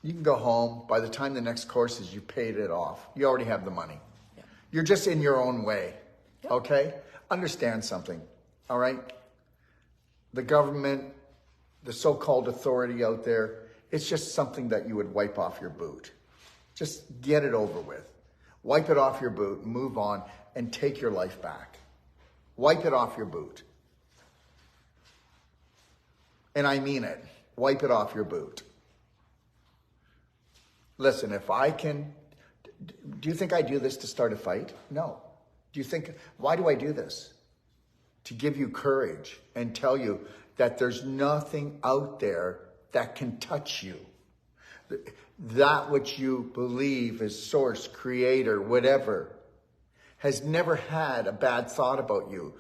You can go home. By the time the next course is, you've paid it off. You already have the money. Yeah. You're just in your own way, okay? Understand something, all right? The government, the so-called authority out there, it's just something that you would wipe off your boot. Just get it over with. Wipe it off your boot, move on, and take your life back. Wipe it off your boot. And I mean it. Wipe it off your boot. Listen, if I can... Do you think I do this to start a fight? No. Do you think... Why do I do this? To give you courage and tell you that there's nothing out there that can touch you. That which you believe is source, creator, whatever, has never had a bad thought about you.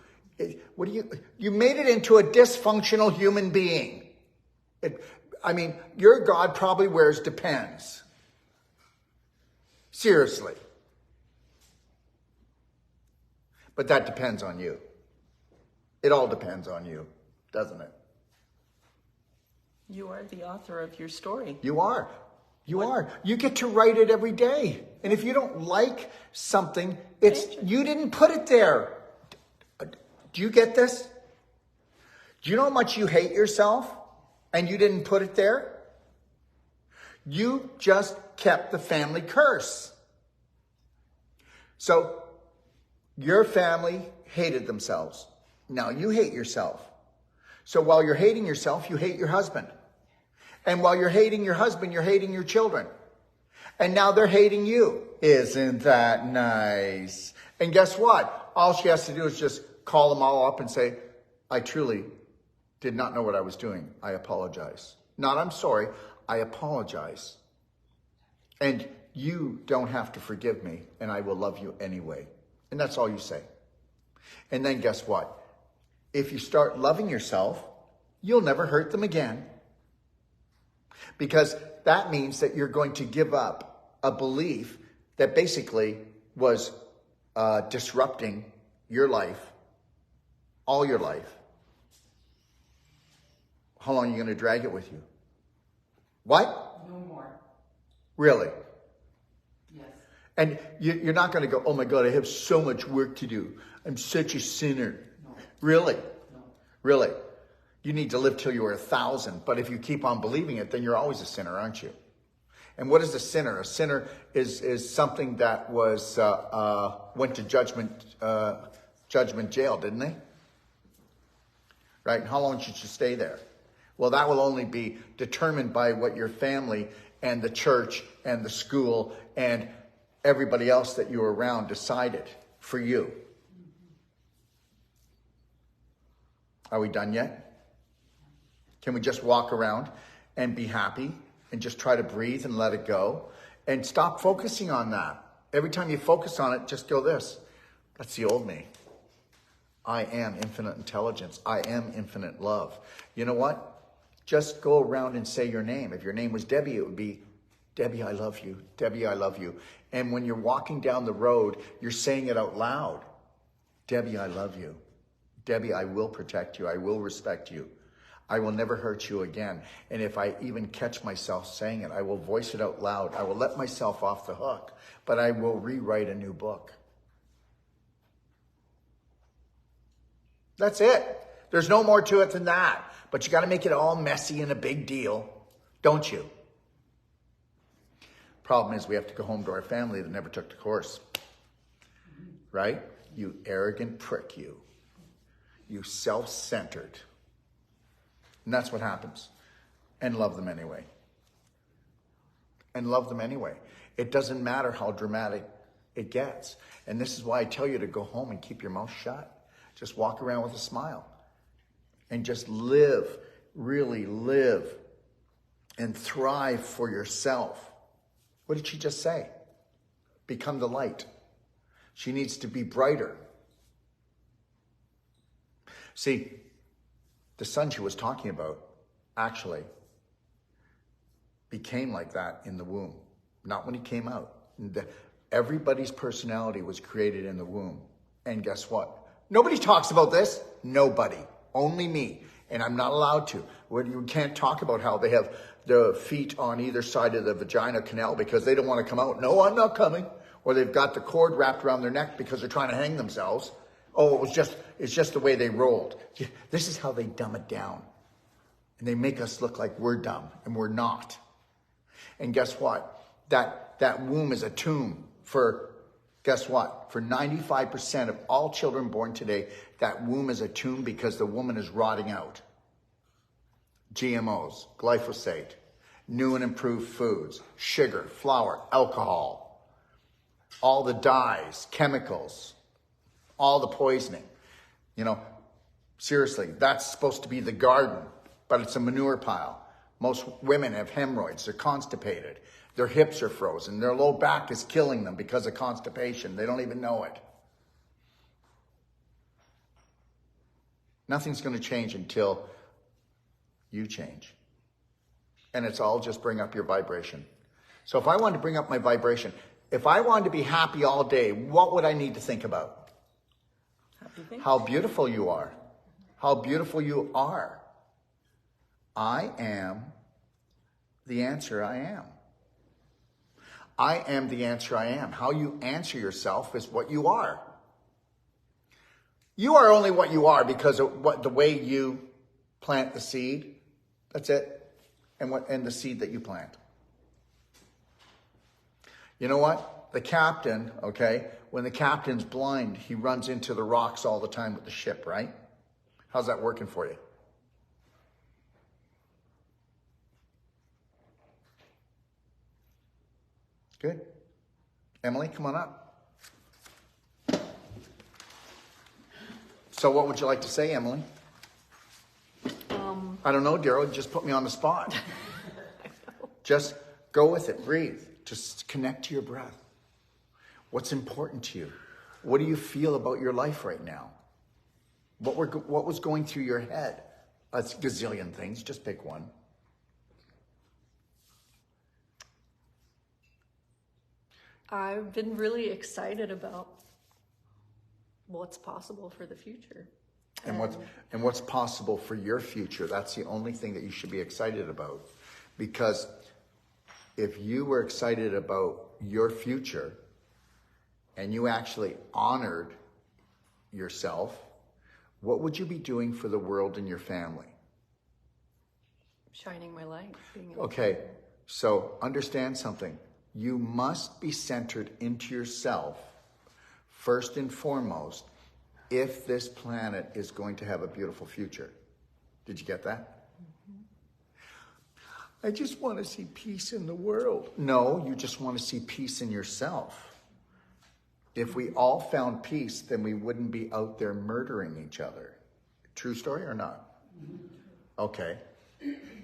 You made it into a dysfunctional human being. Your God probably wears Depends. Seriously. But that depends on you. It all depends on you, doesn't it? You are the author of your story. You are. You are. You get to write it every day. And if you don't like something, you didn't put it there. Do you get this? Do you know how much you hate yourself and you didn't put it there? You just kept the family curse. So your family hated themselves. Now you hate yourself. So while you're hating yourself, you hate your husband. And while you're hating your husband, you're hating your children. And now they're hating you. Isn't that nice? And guess what? All she has to do is just call them all up and say, I truly did not know what I was doing. I apologize. Not I'm sorry. I apologize. And you don't have to forgive me, and I will love you anyway. And that's all you say. And then guess what? If you start loving yourself, you'll never hurt them again. Because that means that you're going to give up a belief that basically was disrupting your life, all your life. How long are you going to drag it with you? What? No more. Really? Yes. And you're not going to go, oh my God, I have so much work to do. I'm such a sinner. No. Really? No. Really? You need to live till you are 1,000. But if you keep on believing it, then you're always a sinner, aren't you? And what is a sinner? A sinner is something that was went to judgment jail, didn't they? Right? And how long should you stay there? Well, that will only be determined by what your family and the church and the school and everybody else that you were around decided for you. Are we done yet? Can we just walk around and be happy and just try to breathe and let it go and stop focusing on that? Every time you focus on it, just go this. That's the old me. I am infinite intelligence. I am infinite love. You know what? Just go around and say your name. If your name was Debbie, it would be, Debbie, I love you. Debbie, I love you. And when you're walking down the road, you're saying it out loud. Debbie, I love you. Debbie, I will protect you. I will respect you. I will never hurt you again. And if I even catch myself saying it, I will voice it out loud. I will let myself off the hook, but I will rewrite a new book. That's it. There's no more to it than that. But you got to make it all messy and a big deal, don't you? Problem is we have to go home to our family that never took the course. Right? You arrogant prick, you. You self-centered. And that's what happens. And love them anyway. And love them anyway. It doesn't matter how dramatic it gets. And this is why I tell you to go home and keep your mouth shut. Just walk around with a smile. And just live, really live, and thrive for yourself. What did she just say? Become the light. She needs to be brighter. See, the son she was talking about actually became like that in the womb, not when he came out. Everybody's personality was created in the womb. And guess what? Nobody talks about this. Nobody. Only me. And I'm not allowed to. You can't talk about how they have the feet on either side of the vagina canal because they don't want to come out. No, I'm not coming. or they've got the cord wrapped around their neck because they're trying to hang themselves. Oh, it's just the way they rolled. This is how they dumb it down. And they make us look like we're dumb, and we're not. And guess what? That womb is a tomb for, guess what? For 95% of all children born today, that womb is a tomb because the woman is rotting out. GMOs, glyphosate, new and improved foods, sugar, flour, alcohol, all the dyes, chemicals, all the poisoning. You know, seriously, that's supposed to be the garden, but it's a manure pile. Most women have hemorrhoids, they're constipated. Their hips are frozen, their low back is killing them because of constipation. They don't even know it. Nothing's going to change until you change. And it's all just bring up your vibration. So if I wanted to bring up my vibration, if I wanted to be happy all day, what would I need to think about? How beautiful you are. How beautiful you are. I am the answer I am. I am the answer I am. How you answer yourself is what you are. You are only what you are because of the way you plant the seed. That's it. And the seed that you plant. You know what? The captain, okay, when the captain's blind, he runs into the rocks all the time with the ship, right? How's that working for you? Good. Emily, come on up. So what would you like to say, Emily? I don't know, Daryl, just put me on the spot. Just go with it, breathe. Just connect to your breath. What's important to you? What do you feel about your life right now? What was going through your head? That's a gazillion things, just pick one. I've been really excited about what's possible for the future. And what's possible for your future. That's the only thing that you should be excited about. Because if you were excited about your future and you actually honored yourself, what would you be doing for the world and your family? Shining my light. Okay, so understand something. You must be centered into yourself first and foremost if this planet is going to have a beautiful future. Did you get that? Mm-hmm. I just want to see peace in the world. No, you just want to see peace in yourself. If we all found peace, then we wouldn't be out there murdering each other. True story or not? Okay.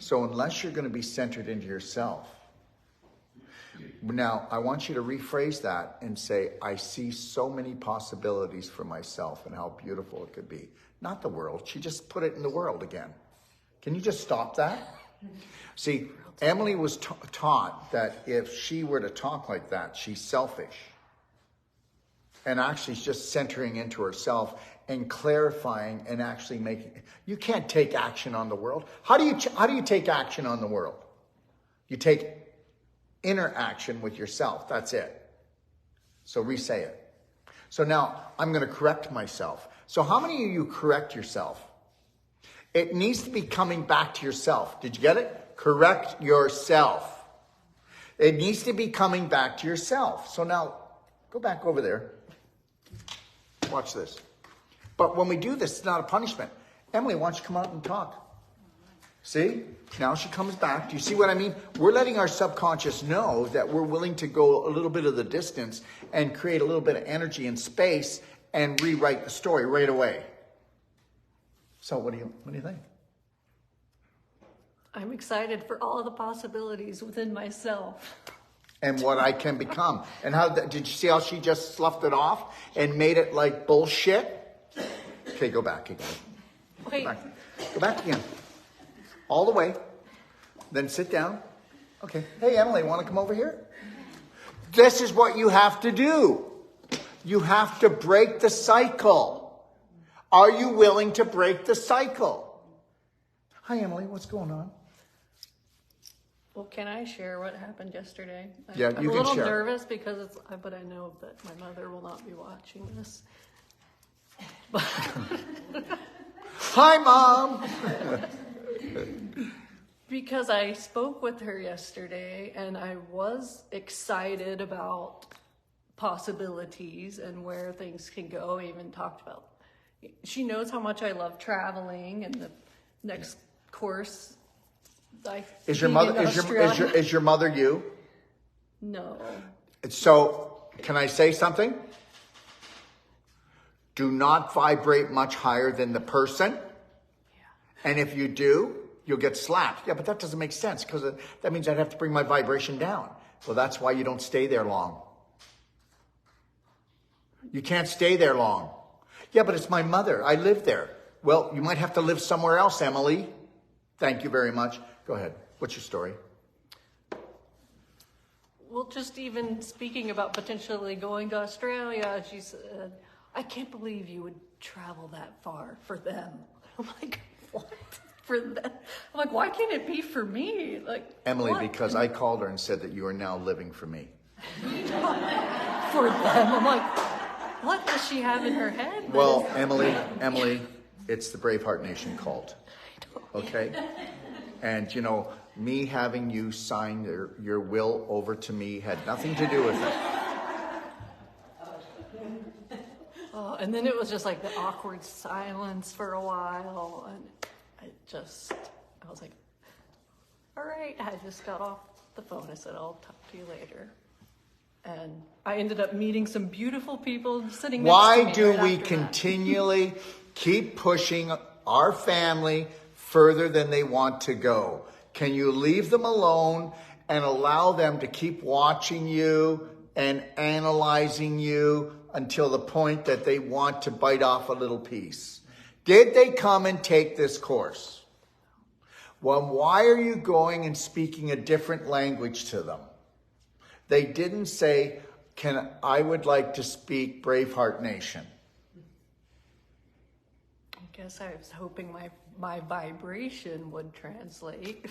So unless you're going to be centered into yourself, now I want you to rephrase that and say, I see so many possibilities for myself and how beautiful it could be. Not the world. She just put it in the world again. Can you just stop that? See, Emily was taught that if she were to talk like that, she's selfish. And actually she's just centering into herself and clarifying and actually making. You can't take action on the world. How do you take action on the world? You take interaction with yourself. That's it. So re-say it. So now I'm going to correct myself. So how many of you correct yourself? It needs to be coming back to yourself. Did you get it? Correct yourself. It needs to be coming back to yourself. So now go back over there. Watch this. But when we do this, it's not a punishment. Emily, why don't you come out and talk? See? Now she comes back. Do you see what I mean? We're letting our subconscious know that we're willing to go a little bit of the distance and create a little bit of energy and space and rewrite the story right away. So what do you think? I'm excited for all the possibilities within myself. And what I can become. And how did you see how she just sloughed it off and made it like bullshit? Okay, go back again. Wait. Go back again. All the way. Then sit down. Okay. Hey, Emily, want to come over here? This is what you have to do. You have to break the cycle. Are you willing to break the cycle? Hi, Emily. What's going on? Well, can I share what happened yesterday? Yeah, I'm you a can little share. nervous because but I know that my mother will not be watching this. Hi, Mom. Because I spoke with her yesterday and I was excited about possibilities and where things can go. I even talked about, she knows how much I love traveling, and the next course Is your mother you? No. So, can I say something? Do not vibrate much higher than the person. And if you do, you'll get slapped. Yeah, but that doesn't make sense, because that means I'd have to bring my vibration down. Well, that's why you don't stay there long. You can't stay there long. Yeah, but it's my mother. I live there. Well, you might have to live somewhere else, Emily. Thank you very much. Go ahead. What's your story? Well, just even speaking about potentially going to Australia, she said, I can't believe you would travel that far for them. I'm like, what? For them? I'm like, why can't it be for me? Like, Emily, what? because I called her and said that you are now living for me. For them? I'm like, what does she have in her head? Well, Emily, it's the BraveHeart Nation cult. Okay? And, you know, me having you sign your will over to me had nothing to do with it. Oh, and then it was just like the awkward silence for a while. And I was like, all right. I just got off the phone. I said, I'll talk to you later. And I ended up meeting some beautiful people sitting next to me. Why do we continually keep pushing our family further than they want to go? Can you leave them alone and allow them to keep watching you and analyzing you until the point that they want to bite off a little piece? Did they come and take this course? Well, why are you going and speaking a different language to them? They didn't say, I would like to speak BraveHeart Nation. I guess I was hoping my vibration would translate,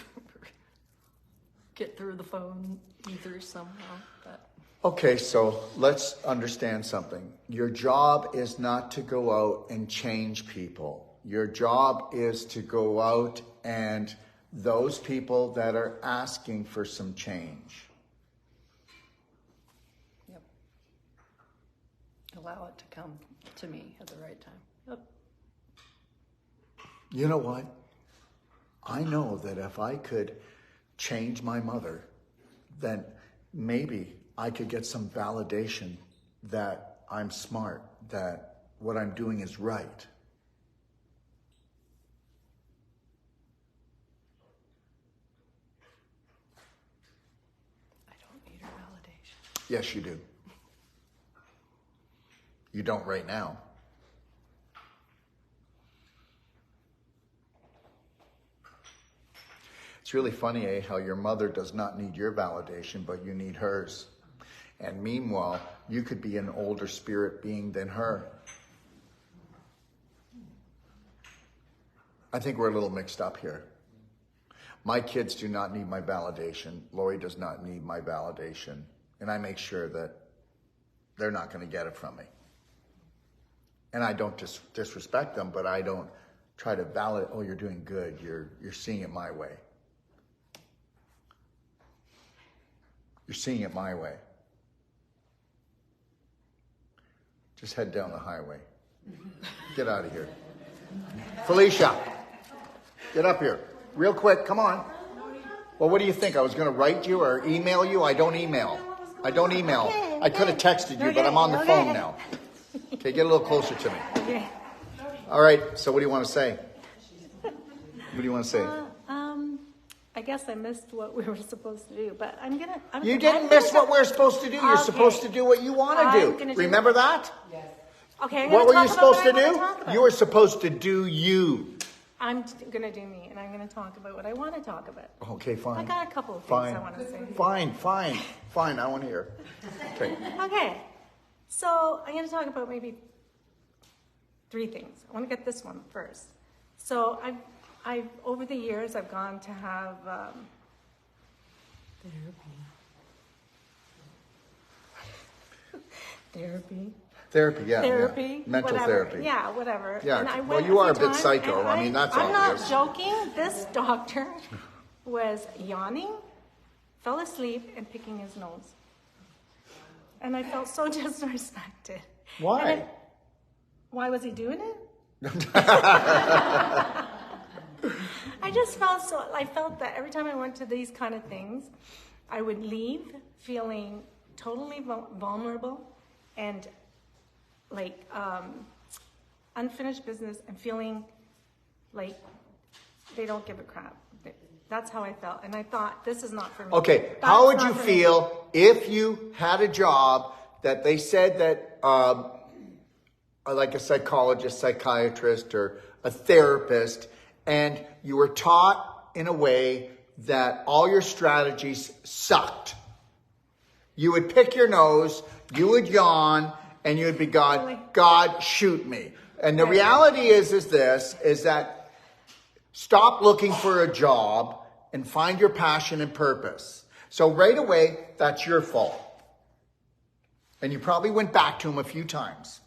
get through the phone either somehow. But. Okay, so let's understand something. Your job is not to go out and change people. Your job is to go out and those people that are asking for some change. Yep. Allow it to come to me at the right time. Yep. You know what? I know that if I could change my mother, then maybe I could get some validation that I'm smart, that what I'm doing is right. I don't need her validation. Yes, you do. You don't right now. It's really funny, how your mother does not need your validation, but you need hers. And meanwhile, you could be an older spirit being than her. I think we're a little mixed up here. My kids do not need my validation. Lori does not need my validation. And I make sure that they're not going to get it from me. And I don't disrespect them, but I don't try to validate, oh, you're doing good. You're seeing it my way. You're seeing it my way. Just head down the highway. Get out of here. Felicia, get up here. Real quick, come on. Well, what do you think? I was going to write you or email you? I don't email. I could have texted you, but I'm on the phone now. Okay, get a little closer to me. Okay. All right, so what do you want to say? What do you want to say? I guess I missed what we were supposed to do, but You didn't miss what we're supposed to do. You're Okay. supposed to do what you want to I'm gonna do. do- Remember that? Okay, I'm gonna What were talk you about supposed to what I wanna do? talk about. You were supposed to do you. I'm gonna do me, and I'm gonna talk about what I want to talk about. Okay, fine. I got a couple of things Fine. I want to say. Fine. I want to hear. Okay. Okay, so I'm gonna talk about maybe 3 things. I want to get this one first. So I've over the years I've gone to have Therapy. Therapy, yeah. Therapy. Yeah. Mental whatever. therapy. Yeah, whatever. Yeah, And I well, went you are a few bit times, psycho. and I mean, that's I'm obvious. not joking. This doctor was yawning, fell asleep, and picking his nose. And I felt so disrespected. Why? Why was he doing it? I just felt I felt that every time I went to these kind of things, I would leave feeling totally vulnerable and like unfinished business and feeling like they don't give a crap. That's how I felt. And I thought, this is not for me. Okay, That's how would not you for feel me. if you had a job that they said that, like a psychologist, psychiatrist, or a therapist, and you were taught in a way that all your strategies sucked? You would pick your nose, you would yawn, and you would be God, shoot me. And the reality is that stop looking for a job and find your passion and purpose. So right away, that's your fault. And you probably went back to him a few times.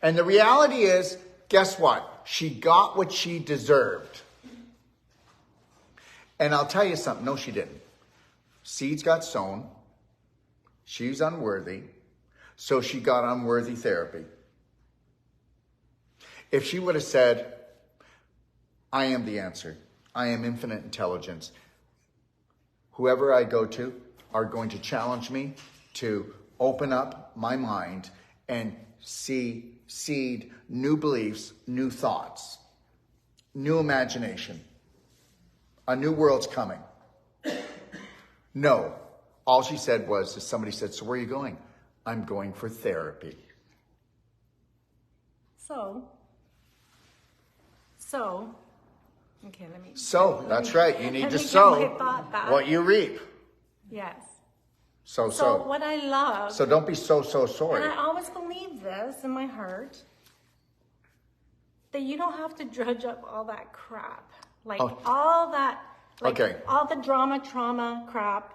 And the reality is, guess what? She got what she deserved. And I'll tell you something. No, she didn't. Seeds got sown. She's unworthy. So she got unworthy therapy. If she would have said, I am the answer. I am infinite intelligence. Whoever I go to are going to challenge me to open up my mind and seed new beliefs, new thoughts, new imagination. A new world's coming. No. All she said was, somebody said, so where are you going? I'm going for therapy. Okay, let me. That's right. You need let to me get sow my thought back. what you reap. Yes. So. What I love. So don't be so sorry. And I always believe this in my heart, that you don't have to drudge up all that crap. Like all that, like all the trauma crap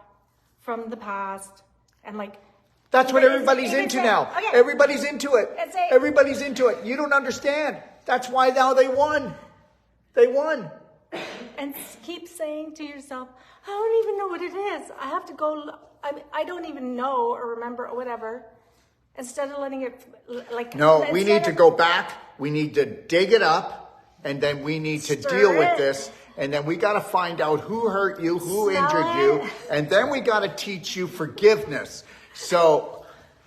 from the past. And like. That's what everybody's into now. Okay. Everybody's into it. Everybody's into it. You don't understand. That's why now they won. They won. And keep saying to yourself, I don't even know what it is. I have to go, I don't even know or remember or whatever. Instead of letting it, like... No, we need to go back. We need to dig it up. And then we need to deal with this. And then we got to find out who hurt you, who injured you. And then we got to teach you forgiveness. So,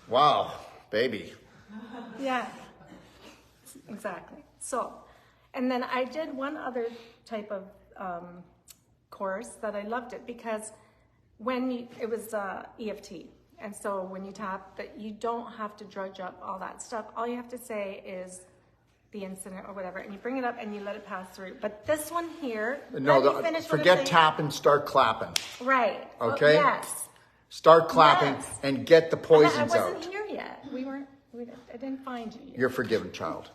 wow, baby. Yeah, exactly. So, and then I did one other type of course that I loved it because it was EFT. And so when you tap, that you don't have to drudge up all that stuff. All you have to say is the incident or whatever, and you bring it up and you let it pass through. But this one here, forget tap and start clapping. Right. Okay? Yes. Start clapping and get the poisons out. I wasn't here yet. I didn't find you yet. You're forgiven, child.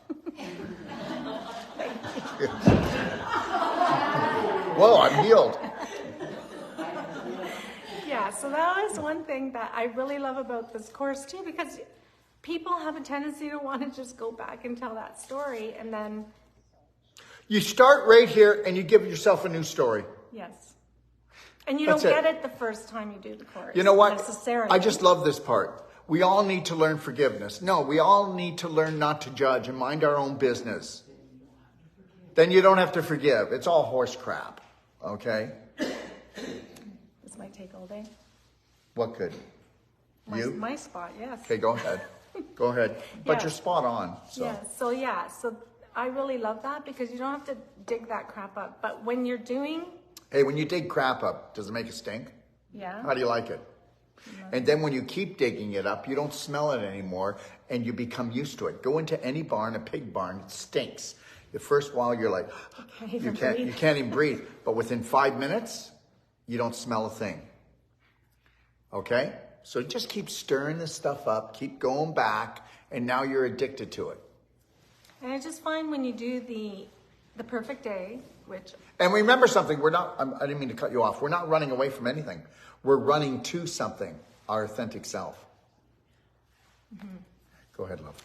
Whoa, I'm healed. Yeah, so that was one thing that I really love about this course too, because people have a tendency to want to just go back and tell that story, and then... You start right here and you give yourself a new story. Yes. And you don't get it the first time you do the course. You know what? Necessarily. I just love this part. We all need to learn forgiveness. No, we all need to learn not to judge and mind our own business. Then you don't have to forgive. It's all horse crap. Okay? This might take all day. What could? You? My spot, yes. Okay, go ahead. Go ahead. But you're spot on. So. So I really love that because you don't have to dig that crap up. But when you're doing... Hey, when you dig crap up, does it make it stink? Yeah. How do you like it? And then when you keep digging it up, you don't smell it anymore and you become used to it. Go into any barn, a pig barn, it stinks. The first while you're like, you can't even breathe. But within 5 minutes, you don't smell a thing. Okay? So just keep stirring this stuff up, keep going back, and now you're addicted to it. And I just find when you do the perfect day, which... And remember something, I didn't mean to cut you off. We're not running away from anything. We're running to something, our authentic self. Go ahead, love.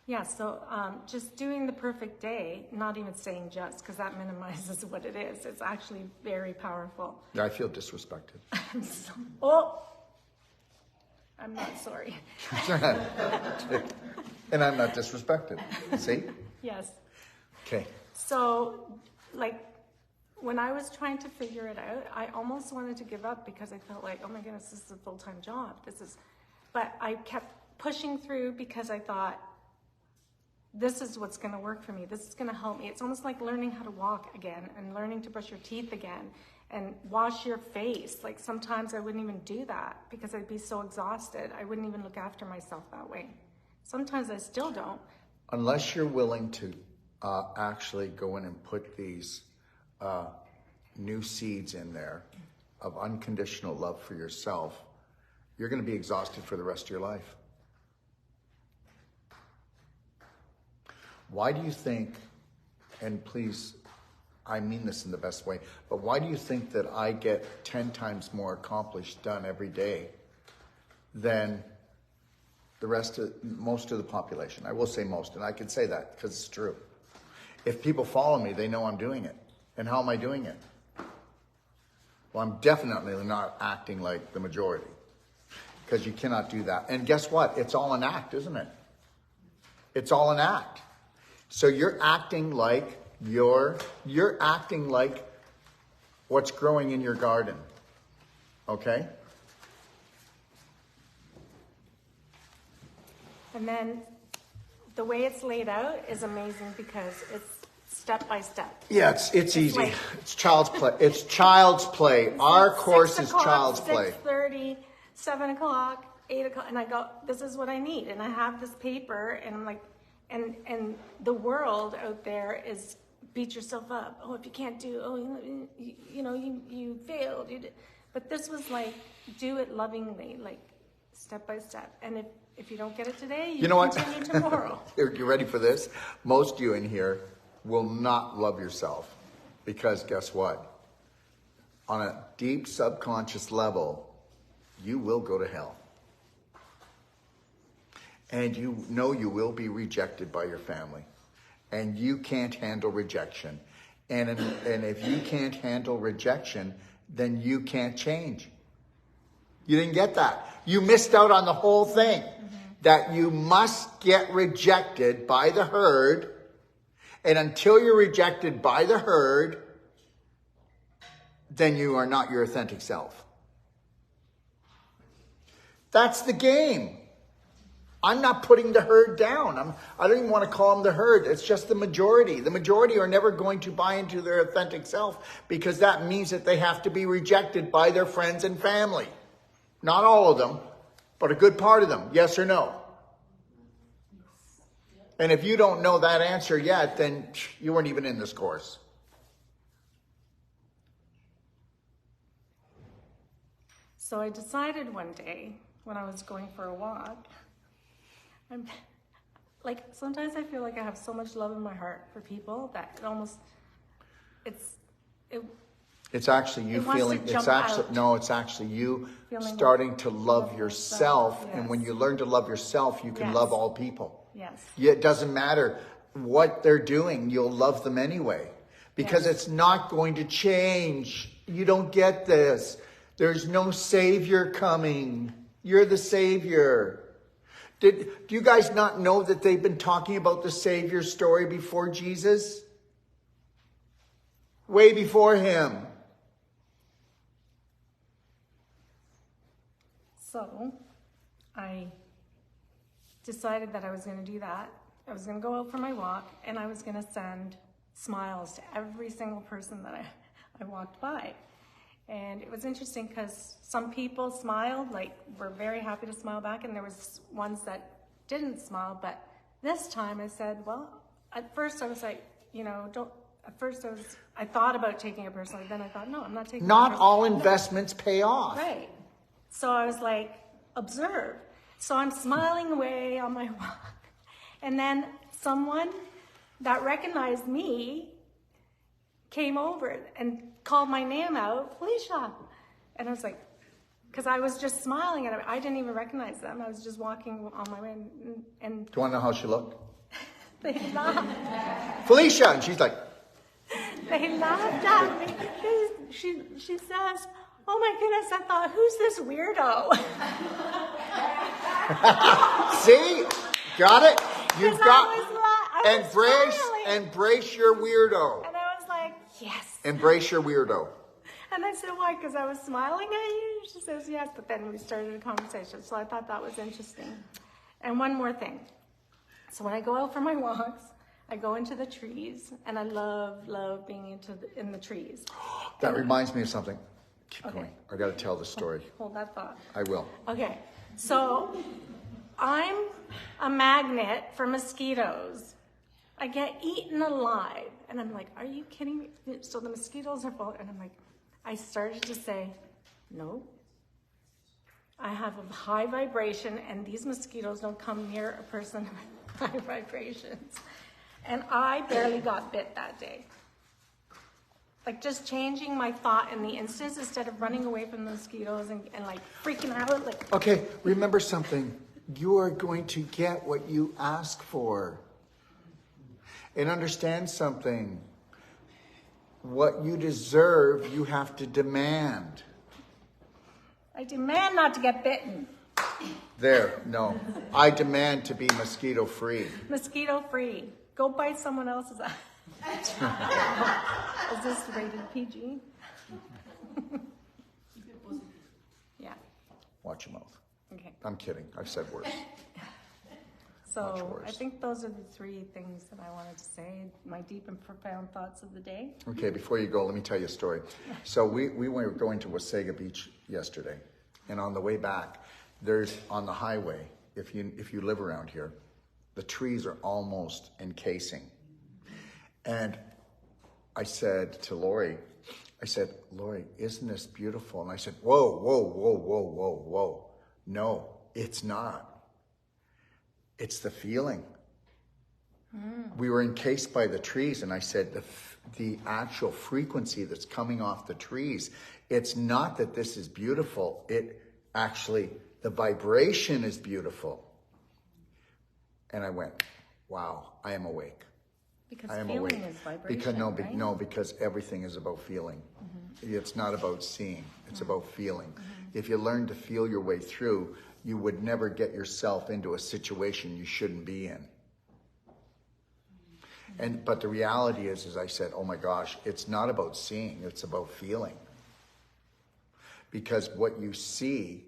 Yeah, so just doing the perfect day, not even saying just, because that minimizes what it is. It's actually very powerful. Yeah, I feel disrespected. I'm not sorry. And I'm not disrespected. See? Yes. Okay. So, like, when I was trying to figure it out, I almost wanted to give up because I felt like, oh my goodness, this is a full-time job. But I kept pushing through because I thought, this is what's going to work for me. This is going to help me. It's almost like learning how to walk again and learning to brush your teeth again and wash your face. Like sometimes I wouldn't even do that because I'd be so exhausted. I wouldn't even look after myself that way. Sometimes I still don't. Unless you're willing to actually go in and put these new seeds in there of unconditional love for yourself, you're going to be exhausted for the rest of your life. Why do you think, and please, I mean this in the best way, but why do you think that I get 10 times more accomplished done every day than most of the population? I will say most, and I can say that because it's true. If people follow me, they know I'm doing it. And how am I doing it? Well, I'm definitely not acting like the majority because you cannot do that. And guess what? It's all an act, isn't it? It's all an act. So you're acting like you're acting like what's growing in your garden. Okay? And then the way it's laid out is amazing because it's step by step. Yeah, it's easy. Like, it's child's play. It's child's play. Our course is child's play. 6:30, 7 o'clock, 8 o'clock, and I go, this is what I need. And I have this paper, and I'm like, and the world out there is beat yourself up. Oh, if you can't do, you failed. You did. But this was like, do it lovingly, like step by step. And if you don't get it today, you know continue what? tomorrow. You ready for this? Most of you in here will not love yourself because guess what? On a deep subconscious level, you will go to hell. And you know you will be rejected by your family. And you can't handle rejection. And if you can't handle rejection, then you can't change. You didn't get that. You missed out on the whole thing. That you must get rejected by the herd. And until you're rejected by the herd, then you are not your authentic self. That's the game. I'm not putting the herd down. I don't even want to call them the herd. It's just the majority. The majority are never going to buy into their authentic self because that means that they have to be rejected by their friends and family. Not all of them, but a good part of them. Yes or no? And if you don't know that answer yet, then you weren't even in this course. So I decided one day when I was going for a walk, sometimes I feel like I have so much love in my heart for people that it's actually you feeling, it's actually you starting to love yourself. Yes. And when you learn to love yourself, you can love all people. Yes. It doesn't matter what they're doing, you'll love them anyway. Because it's not going to change. You don't get this. There's no savior coming. You're the savior. Do you guys not know that they've been talking about the Savior story before Jesus? Way before him. So I decided that I was going to do that. I was going to go out for my walk and I was going to send smiles to every single person that I walked by. And it was interesting because some people smiled, were very happy to smile back, and there was ones that didn't smile. But this time I said, well, at first I was like, I thought about taking it personally. Then I thought, no, I'm not taking it personally. Not all investments pay off. Right. So I was like, observe. So I'm smiling away on my walk. And then someone that recognized me came over and called my name out, Felicia. And I was like, because I was just smiling and I didn't even recognize them. I was just walking on my way and Do you want to know how she looked? they laughed. Felicia! And she's like, They laughed at me. She says, "Oh my goodness, I thought, who's this weirdo?" see? Got it? You've got, I was smiling. embrace your weirdo. And I was like, yes. Embrace your weirdo. And I said, why? Because I was smiling at you? She says, yes. But then we started a conversation. So I thought that was interesting. And one more thing. So when I go out for my walks, I go into the trees. And I love being in the trees. That reminds me of something. Keep Okay. going. I got to tell the story. Hold that thought. I will. Okay. So I'm a magnet for mosquitoes. I get eaten alive. And I'm like, are you kidding me? So the mosquitoes are full. And I'm like, I started to say, no. I have a high vibration and these mosquitoes don't come near a person with high vibrations. And I barely got bit that day. Like just changing my thought in the instance instead of running away from the mosquitoes and like freaking out. Like, Okay, remember something. You are going to get what you ask for. And understand something. What you deserve, you have to demand. I demand not to get bitten. There, no. I demand to be mosquito free. Mosquito free. Go bite someone else's eye. Is this rated PG? Yeah. Watch your mouth. Okay. I'm kidding. I've said worse. Much So worse. I think those are the three things that I wanted to say, my deep and profound thoughts of the day. Okay, before you go, let me tell you a story. So we were going to Wasaga Beach yesterday, and on the way back, there's on the highway, if you live around here, the trees are almost encasing. And I said to Lori, Lori, isn't this beautiful? And I said, whoa. No, it's not. It's the feeling. We were encased by the trees, and I said the actual frequency that's coming off the trees, it's not that this is beautiful. It actually, the vibration is beautiful. And I went, wow, I am awake. Because I am feeling awake. is vibration, right? Because everything is about feeling. It's not about seeing. It's about feeling. If you learn to feel your way through, you would never get yourself into a situation you shouldn't be in. But the reality is, as I said, oh my gosh, it's not about seeing, it's about feeling. Because what you see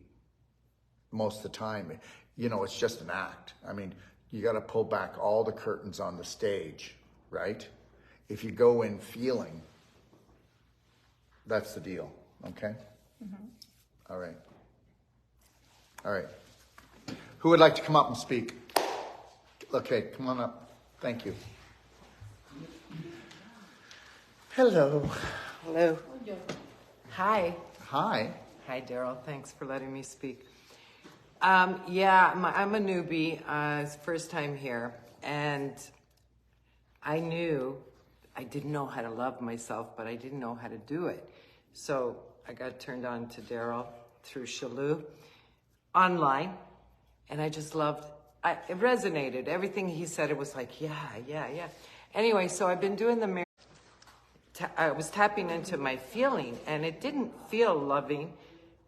most of the time, it's just an act. I mean, you got to pull back all the curtains on the stage, right? If you go in feeling, that's the deal, okay? All right. Who would like to come up and speak? Okay, come on up. Thank you. Hello. Hello. Hi. Hi. Hi, Daryl. Thanks for letting me speak. I'm a newbie. It's first time here. And I didn't know how to love myself, but I didn't know how to do it. So I got turned on to Daryl through Shalou online. And I just loved, it resonated. Everything he said, it was like, yeah. Anyway, so I've been doing the I was tapping into my feeling, and it didn't feel loving.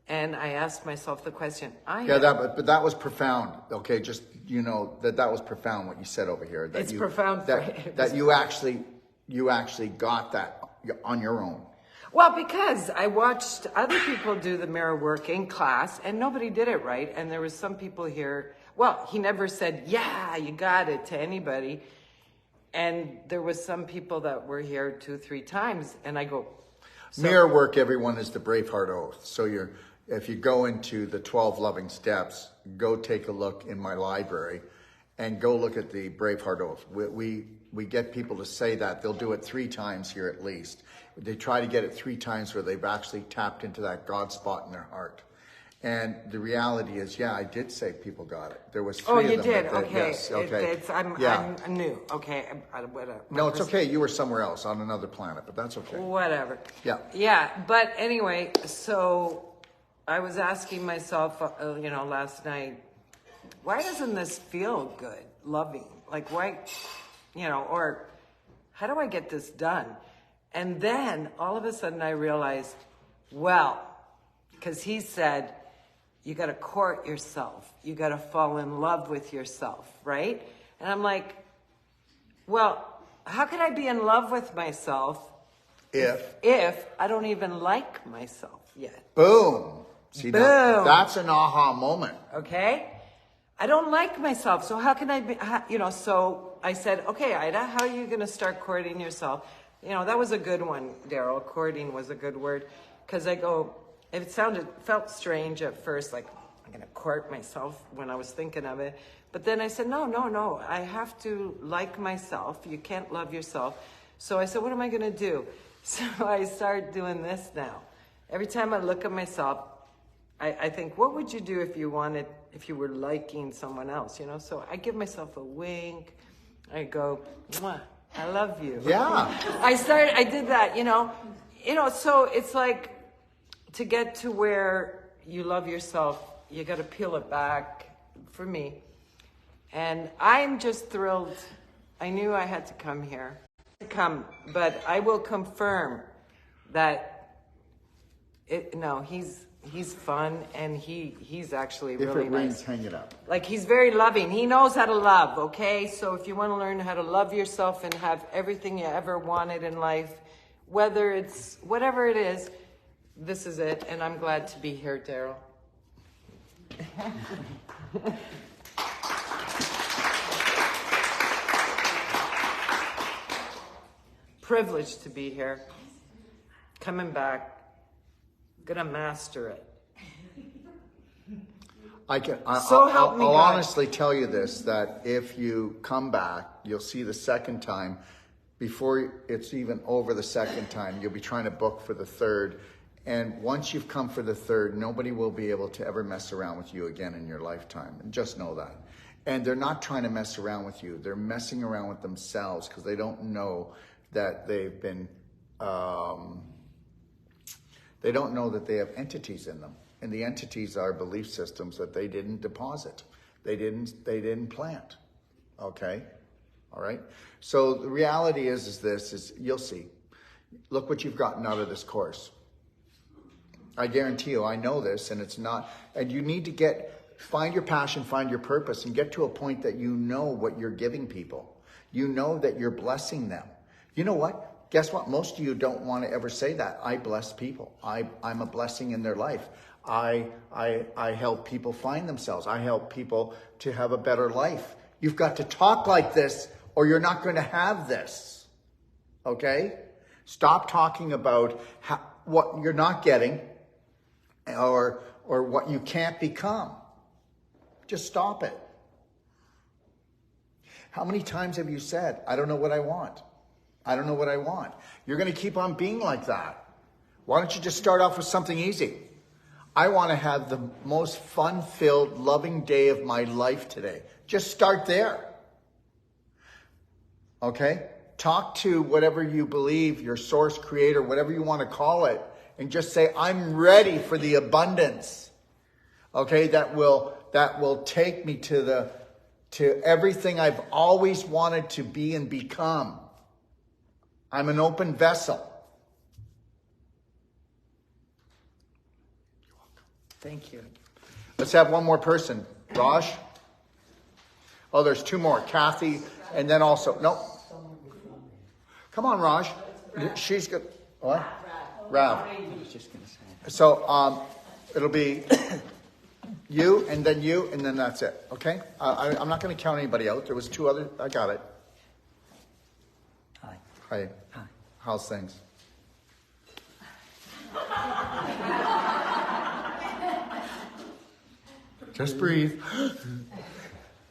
And I asked myself the question, but that was profound. Okay, just, that was profound what you said over here. That it's profound. That you actually got that on your own. Well, because I watched other people do the mirror work in class, and nobody did it right. And there was some people here, well, he never said, yeah, you got it, to anybody. And there was some people that were here 2-3 times, and I go... Mirror work, everyone, is the BraveHeart oath. So if you go into the 12 loving steps, go take a look in my library and go look at the BraveHeart oath. We get people to say that. They'll do it 3 times here at least. They try to get it 3 times where they've actually tapped into that God spot in their heart. And the reality is, I did say people got it. There was 3 of them. Oh, you did? Okay. Yes, okay. I'm new. Okay. No, it's okay. You were somewhere else on another planet, but that's okay. Whatever. Yeah. Yeah, but anyway, so I was asking myself, last night, why doesn't this feel good, loving? Like, why, or how do I get this done? And then all of a sudden I realized, well, because he said, you got to court yourself. You got to fall in love with yourself, right? And I'm like, well, how can I be in love with myself if I don't even like myself yet? Boom. See, Boom. That's an aha moment. Okay? I don't like myself, so how can I be, so I said, okay, Ida, how are you going to start courting yourself? That was a good one, Daryl. Courting was a good word. Because it felt strange at first, like I'm going to court myself when I was thinking of it. But then I said, no, I have to like myself. You can't love yourself. So I said, what am I going to do? So I started doing this now. Every time I look at myself, I think, what would you do if you were liking someone else, So I give myself a wink. I go, mwah, I love you. Yeah. I did that, so it's like to get to where you love yourself, you got to peel it back for me. And I'm just thrilled. I knew I had to come here. But I will confirm that he's fun, and he's actually really If it rains, nice. hang it up. Like, he's very loving. He knows how to love, okay? So if you want to learn how to love yourself and have everything you ever wanted in life, whether it's whatever it is, this is it. And I'm glad to be here, Daryl. Privileged to be here. Coming back. Gonna master it. I'll honestly tell you this, that if you come back, you'll see the second time, before it's even over the second time, you'll be trying to book for the third. And once you've come for the third, nobody will be able to ever mess around with you again in your lifetime. And just know that. And they're not trying to mess around with you. They're messing around with themselves because they don't know that they've been, they don't know that they have entities in them. And the entities are belief systems that they didn't deposit. They didn't plant. Okay? All right? So the reality is you'll see. Look what you've gotten out of this course. I guarantee you, I know this, and it's not, and you need to find your passion, find your purpose, and get to a point that you know what you're giving people. You know that you're blessing them. You know what? Guess what? Most of you don't want to ever say that. I bless people. I'm a blessing in their life. I help people find themselves. I help people to have a better life. You've got to talk like this, or you're not going to have this. Okay? Stop talking about what you're not getting, or what you can't become. Just stop it. How many times have you said, I don't know what I want? I don't know what I want. You're going to keep on being like that. Why don't you just start off with something easy? I want to have the most fun-filled, loving day of my life today. Just start there. Okay? Talk to whatever you believe, your source, creator, whatever you want to call it, and just say, I'm ready for the abundance. Okay? That will take me to everything I've always wanted to be and become. I'm an open vessel. You're welcome. Thank you. Let's have one more person. Raj? Oh, there's two more. Kathy, and then also, no. Come on, Raj. She's good. What? Rav. So, it'll be you, and then that's it. Okay? I'm not going to count anybody out. There was two other. I got it. Hi. Hi. How's things? Just breathe.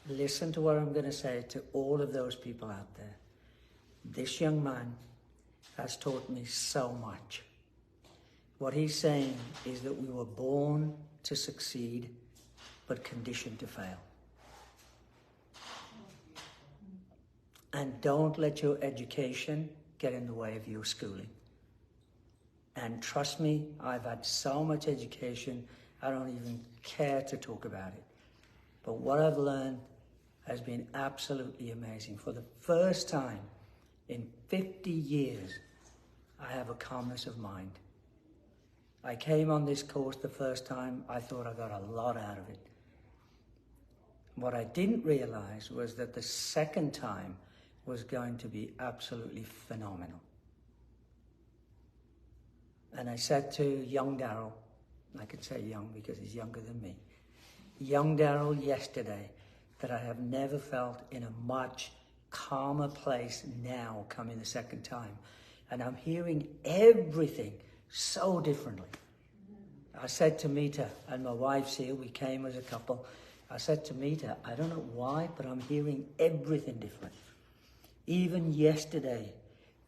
Listen to what I'm going to say to all of those people out there. This young man has taught me so much. What he's saying is that we were born to succeed, but conditioned to fail. And don't let your education get in the way of your schooling. And trust me, I've had so much education I don't even care to talk about it. But what I've learned has been absolutely amazing. For the first time in 50 years, I have a calmness of mind. I came on this course the first time, I thought I got a lot out of it. What I didn't realize was that the second time was going to be absolutely phenomenal. And I said to young Daryl, I could say young because he's younger than me, young Daryl yesterday, that I have never felt in a much calmer place now coming the second time. And I'm hearing everything so differently. I said to Mita, and my wife's here, we came as a couple, I said to Mita, I don't know why, but I'm hearing everything different. Even yesterday,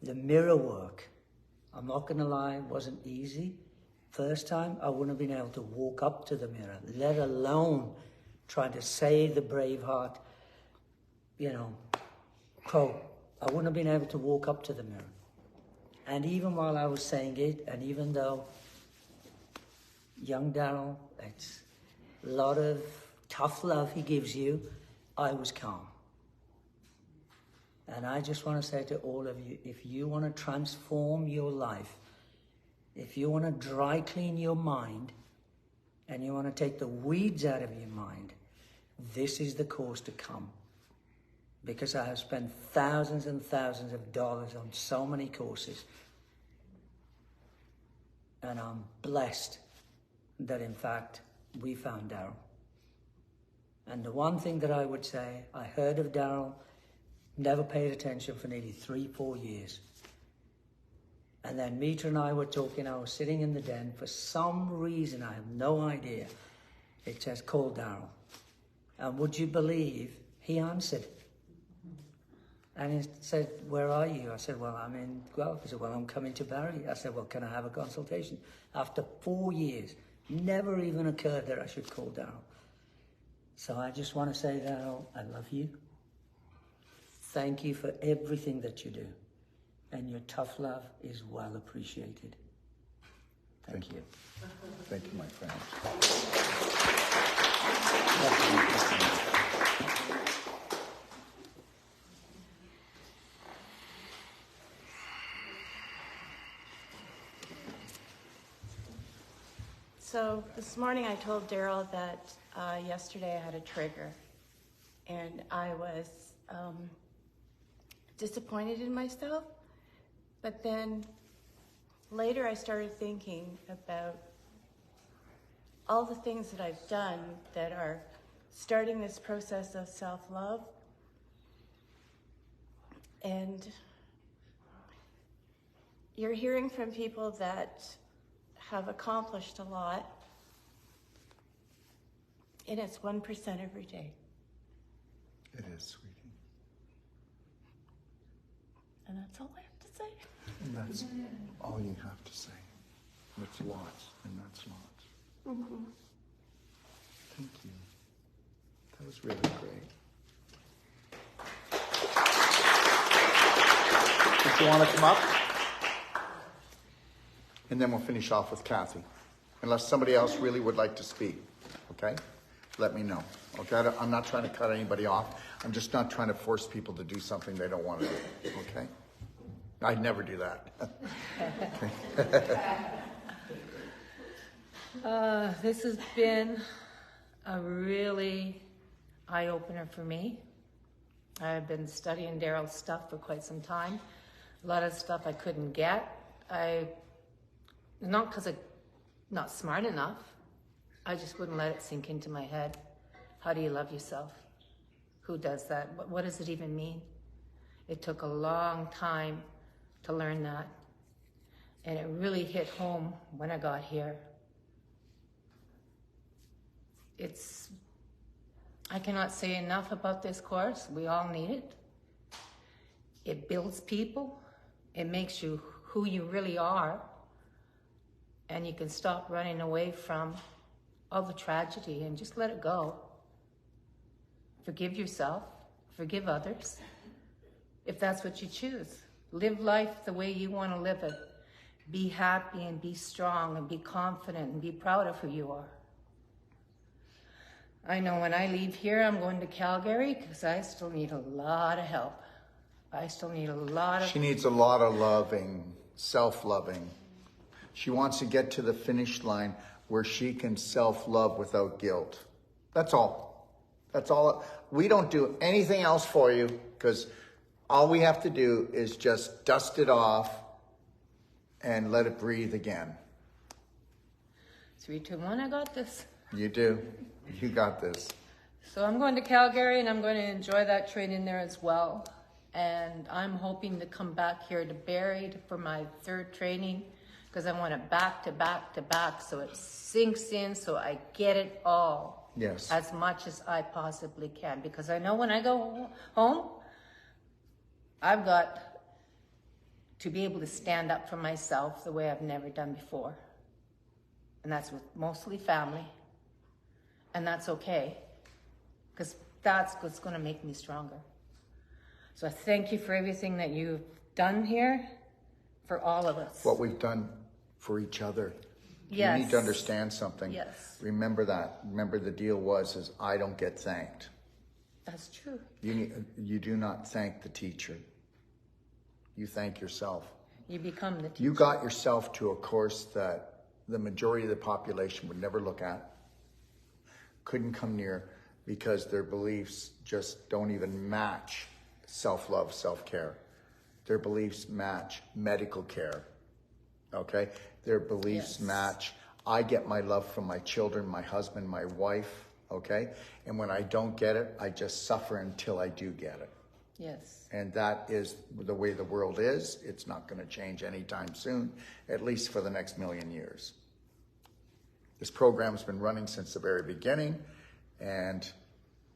the mirror work, I'm not going to lie, it wasn't easy. First time, I wouldn't have been able to walk up to the mirror, let alone try to say the BraveHeart, quote. I wouldn't have been able to walk up to the mirror. And even while I was saying it, and even though young Daryl, it's a lot of tough love he gives you, I was calm. And I just want to say to all of you, if you want to transform your life, if you want to dry clean your mind, and you want to take the weeds out of your mind, this is the course to come. Because I have spent thousands and thousands of dollars on so many courses. And I'm blessed that, in fact, we found Daryl. And the one thing that I would say, I heard of Daryl, never paid attention for nearly 3-4 years. And then Mita and I were talking, I was sitting in the den, for some reason, I have no idea, it says, call Daryl. And would you believe, he answered. And he said, where are you? I said, well, I'm in Guelph. He said, well, I'm coming to Barrie. I said, well, can I have a consultation? After 4 years, never even occurred that I should call Daryl. So I just want to say, Daryl, I love you. Thank you for everything that you do. And your tough love is well appreciated. Thank you. Thank you, my friend. So this morning I told Daryl that yesterday I had a trigger, and I was disappointed in myself. But then later I started thinking about all the things that I've done that are starting this process of self-love. And you're hearing from people that have accomplished a lot, and it's 1% every day. It is, sweetie. And that's all I have to say. And that's all you have to say. It's lots, and that's lots. Mm-hmm. Thank you. That was really great. If you want to come up? And then we'll finish off with Kathy. Unless somebody else really would like to speak, okay? Let me know, okay? I'm not trying to cut anybody off. I'm just not trying to force people to do something they don't want to do, okay? I'd never do that. This has been a really eye-opener for me. I've been studying Daryl's stuff for quite some time. A lot of stuff I couldn't get. Not because I'm not smart enough. I just wouldn't let it sink into my head. How do you love yourself? Who does that? What does it even mean? It took a long time to learn that. And it really hit home when I got here. I cannot say enough about this course. We all need it. It builds people. It makes you who you really are. And you can stop running away from all the tragedy and just let it go. Forgive yourself. Forgive others. If that's what you choose. Live life the way you want to live it. Be happy and be strong and be confident and be proud of who you are. I know when I leave here, I'm going to Calgary because I still need a lot of help. I still need a lot of... She needs a lot of loving, self-loving. She wants to get to the finish line where she can self-love without guilt. That's all. That's all. We don't do anything else for you because all we have to do is just dust it off and let it breathe again. 3, 2, 1, I got this. You do. You got this. So I'm going to Calgary and I'm going to enjoy that training there as well. And I'm hoping to come back here to Barrie for my 3rd training because I want it back to back to back so it sinks in so I get it all. Yes. As much as I possibly can. Because I know when I go home, I've got to be able to stand up for myself the way I've never done before. And that's with mostly family. And that's okay. Because that's what's going to make me stronger. So I thank you for everything that you've done here for all of us. What we've done for each other. Yes. You need to understand something. Yes. Remember that. Remember the deal is I don't get thanked. That's true. You do not thank the teacher. You thank yourself. You become the teacher. You got yourself to a course that the majority of the population would never look at, couldn't come near, because their beliefs just don't even match self-love, self-care. Their beliefs match medical care, okay? Their beliefs match, I get my love from my children, my husband, my wife, okay? And when I don't get it, I just suffer until I do get it. Yes. And that is the way the world is. It's not going to change anytime soon, at least for the next 1,000,000 years. This program's been running since the very beginning, and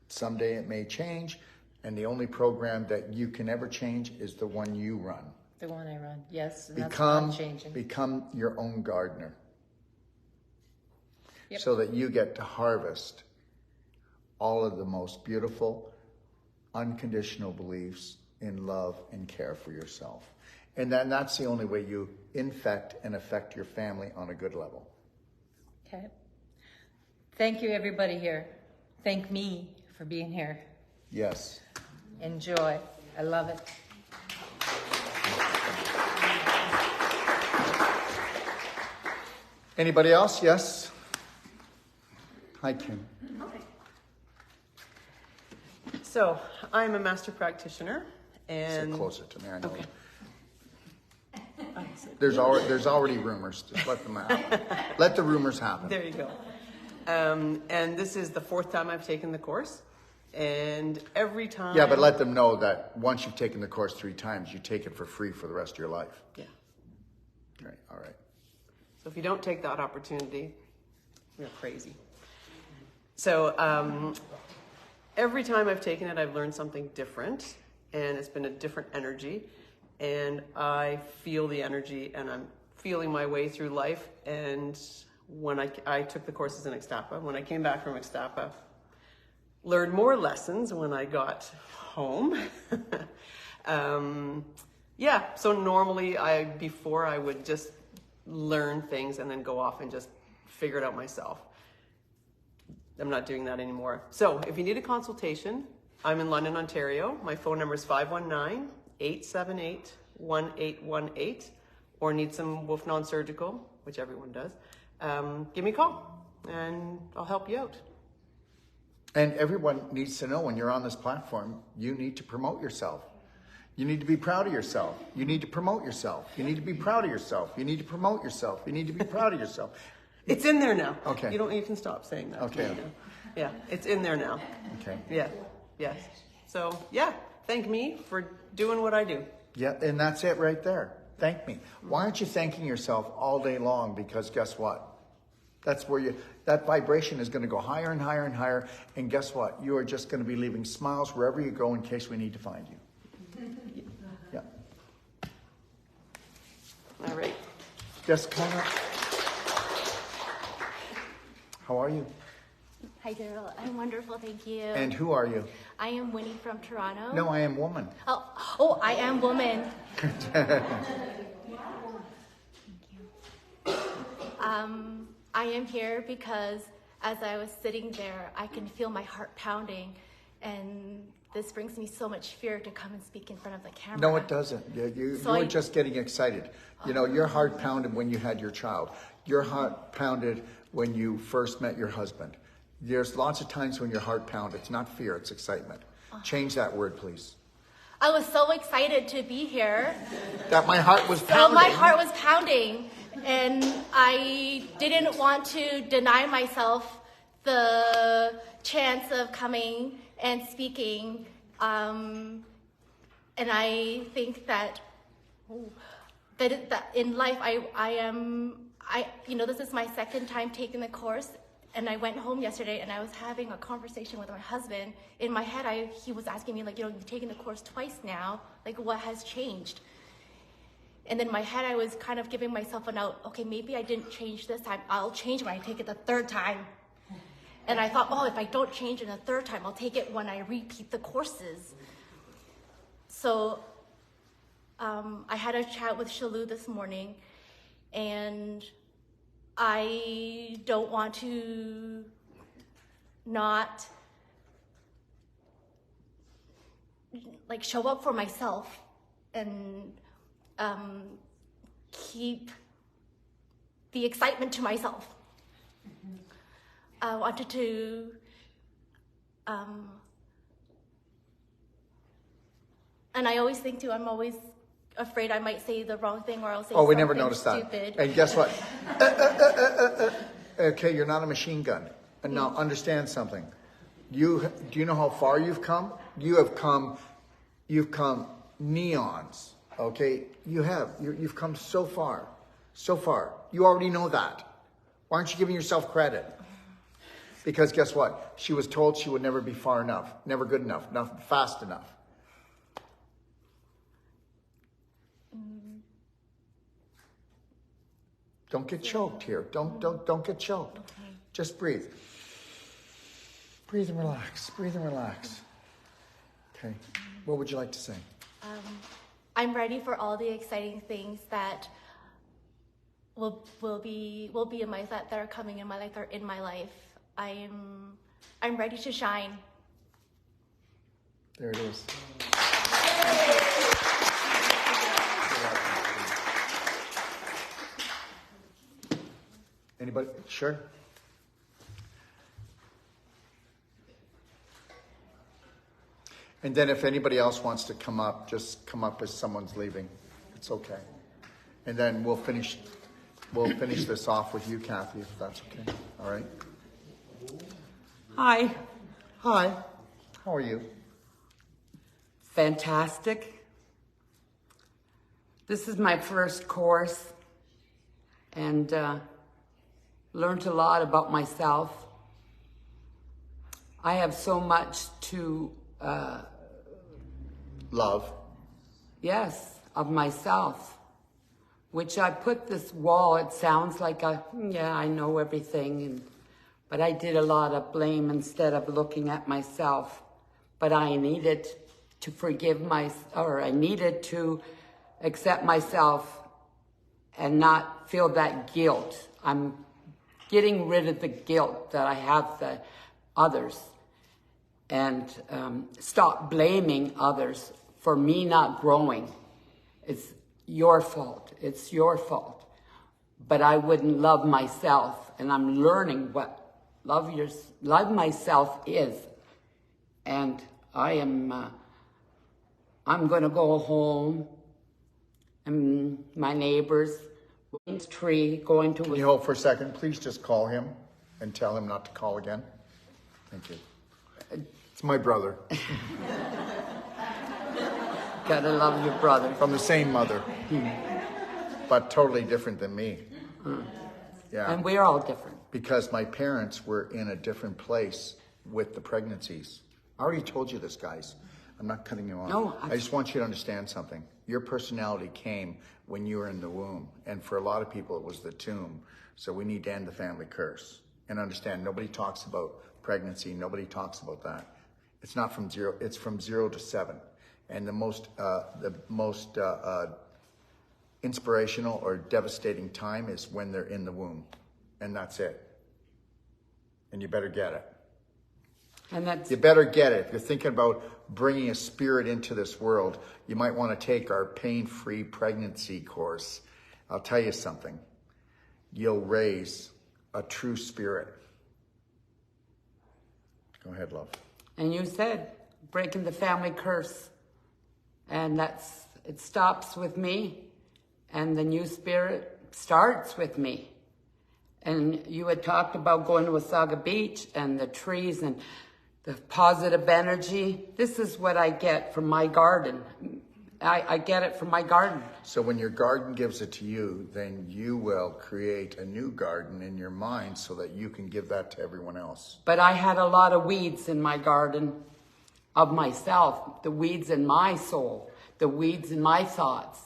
someday it may change. And the only program that you can ever change is the one you run. The one I run, yes. And that's not changing. Become your own gardener. Yep. So that you get to harvest all of the most beautiful, unconditional beliefs in love and care for yourself. And then that's the only way you infect and affect your family on a good level. Okay. Thank you, everybody here. Thank me for being here. Yes. Enjoy. I love it. Anybody else? Yes? Hi, Kim. So I'm a master practitioner, Sit and closer to me. I know. Okay. There's already rumors. Just let them happen. Let the rumors happen. There you go. And this is the 4th time I've taken the course, and every time. Yeah, but let them know that once you've taken the course 3 times, you take it for free for the rest of your life. Yeah. Right. All right. So if you don't take that opportunity, you're crazy. So every time I've taken it, I've learned something different, and it's been a different energy, and I feel the energy, and I'm feeling my way through life. And when I took the courses in Ixtapa, when I came back from Ixtapa, learned more lessons when I got home. So normally before I would just learn things and then go off and just figure it out myself. I'm not doing that anymore. So if you need a consultation, I'm in London, Ontario. My phone number is 519-878-1818, or need some wolf non-surgical, which everyone does. Give me a call and I'll help you out. And everyone needs to know when you're on this platform, you need to promote yourself. You need to be proud of yourself. You need to promote yourself. You need to be proud of yourself. You need to promote yourself. You need to be proud of yourself. It's in there now. Okay. You can stop saying that. Okay. To me now. Yeah, it's in there now. Okay. Yeah. Yes. So thank me for doing what I do. Yeah, and that's it right there. Thank me. Why aren't you thanking yourself all day long? Because guess what? That's where that vibration is going to go higher and higher and higher. And guess what? You are just going to be leaving smiles wherever you go in case we need to find you. Yeah. All right. Yes, Connor. How are you? Hi, Daryl. I'm wonderful, thank you. And who are you? I am Winnie from Toronto. No, I am woman. Oh, I am woman. I am here because as I was sitting there, I can feel my heart pounding, and this brings me so much fear to come and speak in front of the camera. No, it doesn't. You were just getting excited. You know, your heart pounded when you had your child. Your heart pounded when you first met your husband. There's lots of times when your heart pounded. It's not fear, it's excitement. Change that word, please. I was so excited to be here. That my heart was So pounding. my heart was pounding, and I didn't want to deny myself the chance of coming and speaking. And I think that in life, this is my second time taking the course, and I went home yesterday and I was having a conversation with my husband. In my head, he was asking me, like, you've taken the course twice now, like, what has changed? And then in my head, I was kind of giving myself an out, okay, maybe I didn't change this time. I'll change when I take it the third time. And I thought, if I don't change it the third time, I'll take it when I repeat the courses. So I had a chat with Shalou this morning, and I don't want to not show up for myself and keep the excitement to myself. I wanted to and I always think too, I'm always afraid I might say the wrong thing, or I'll say something stupid. We never noticed that. And guess what? Okay, you're not a machine gun. And now understand something. Do you know how far you've come? You've come neons. Okay, you've come so far. You already know that. Why aren't you giving yourself credit? Because guess what? She was told she would never be far enough, never good enough, not fast enough. Don't get choked here. Don't get choked. Okay. Just breathe. Breathe and relax. Okay. What would you like to say? I'm ready for all the exciting things that will be in my that are coming in my life, or in my life. I'm ready to shine. There it is. Anybody? Sure. And then if anybody else wants to come up, just come up as someone's leaving. It's okay. And then we'll finish this off with you, Kathy, if that's okay. All right? Hi. Hi. How are you? Fantastic. This is my first course, and learned a lot about myself. I have so much to love. Yes, of myself, which I put this wall. It sounds like I know everything, but I did a lot of blame instead of looking at myself. But I needed to I needed to accept myself and not feel that guilt. I'm getting rid of the guilt that I have for others, and stop blaming others for me not growing. It's your fault. It's your fault. But I wouldn't love myself, and I'm learning what love myself is. And I'm going to go home, and my neighbors, tree going to. Can you hold for a second? Please just call him and tell him not to call again. Thank you. It's my brother. Gotta love your brother. From the same mother, but totally different than me. Yeah. And we're all different. Because my parents were in a different place with the pregnancies. I already told you this, guys. I'm not cutting you off. No, I just want you to understand something. Your personality came when you were in the womb. And for a lot of people, it was the tomb. So we need to end the family curse. And understand, nobody talks about pregnancy. Nobody talks about that. It's not from 0. It's from 0 to 7. And the most inspirational or devastating time is when they're in the womb. And that's it. and you better get it. And that's You better get it. If you're thinking about bringing a spirit into this world, you might want to take our pain-free pregnancy course. I'll tell you something. You'll raise a true spirit. Go ahead, love. And you said breaking the family curse. And it stops with me. And the new spirit starts with me. And you had talked about going to Wasaga Beach and the trees and the positive energy. This is what I get from my garden. I get it from my garden. So when your garden gives it to you, then you will create a new garden in your mind so that you can give that to everyone else. But I had a lot of weeds in my garden of myself, the weeds in my soul, the weeds in my thoughts.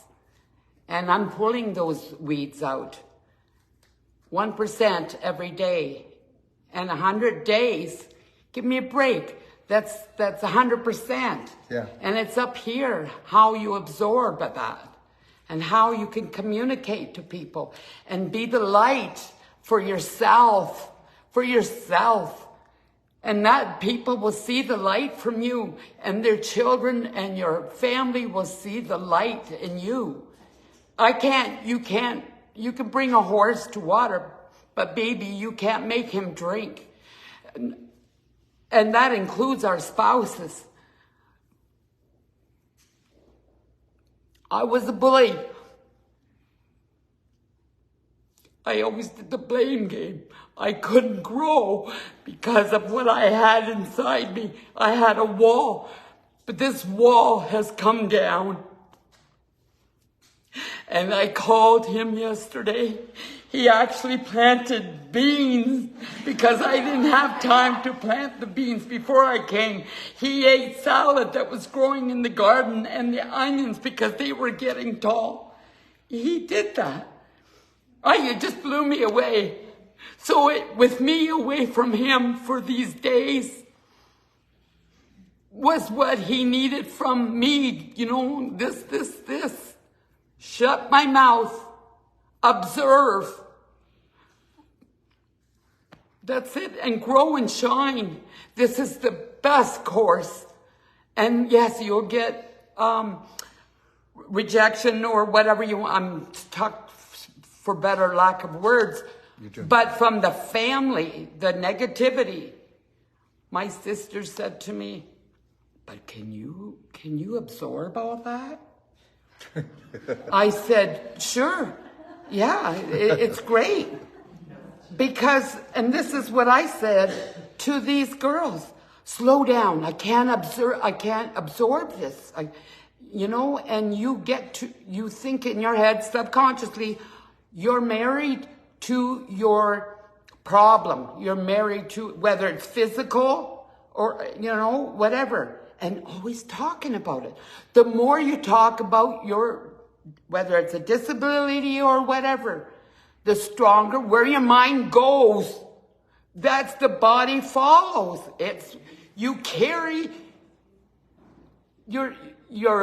And I'm pulling those weeds out. 1% every day. And 100 days, give me a break. That's 100%. Yeah. And it's up here, how you absorb that and how you can communicate to people and be the light for yourself, And that people will see the light from you, and their children and your family will see the light in you. You can bring a horse to water, but baby, you can't make him drink. And that includes our spouses. I was a bully. I always did the blame game. I couldn't grow because of what I had inside me. I had a wall, but this wall has come down. And I called him yesterday. He actually planted beans because I didn't have time to plant the beans before I came. He ate salad that was growing in the garden and the onions because they were getting tall. He did that. It just blew me away. So with me away from him for these days was what he needed from me. This. Shut my mouth. Observe. That's it. And grow and shine. This is the best course. And yes, you'll get rejection or whatever you want. I'm stuck for better lack of words. But from the family, the negativity. My sister said to me, but can you absorb all that? I said, sure. Yeah, it's great. Because, and this is what I said to these girls, slow down. I can't absorb this. And you think in your head subconsciously, you're married to your problem. You're married to, whether it's physical or, whatever. And always talking about it. The more you talk about whether it's a disability or whatever, the stronger where your mind goes. That's the body follows. You carry your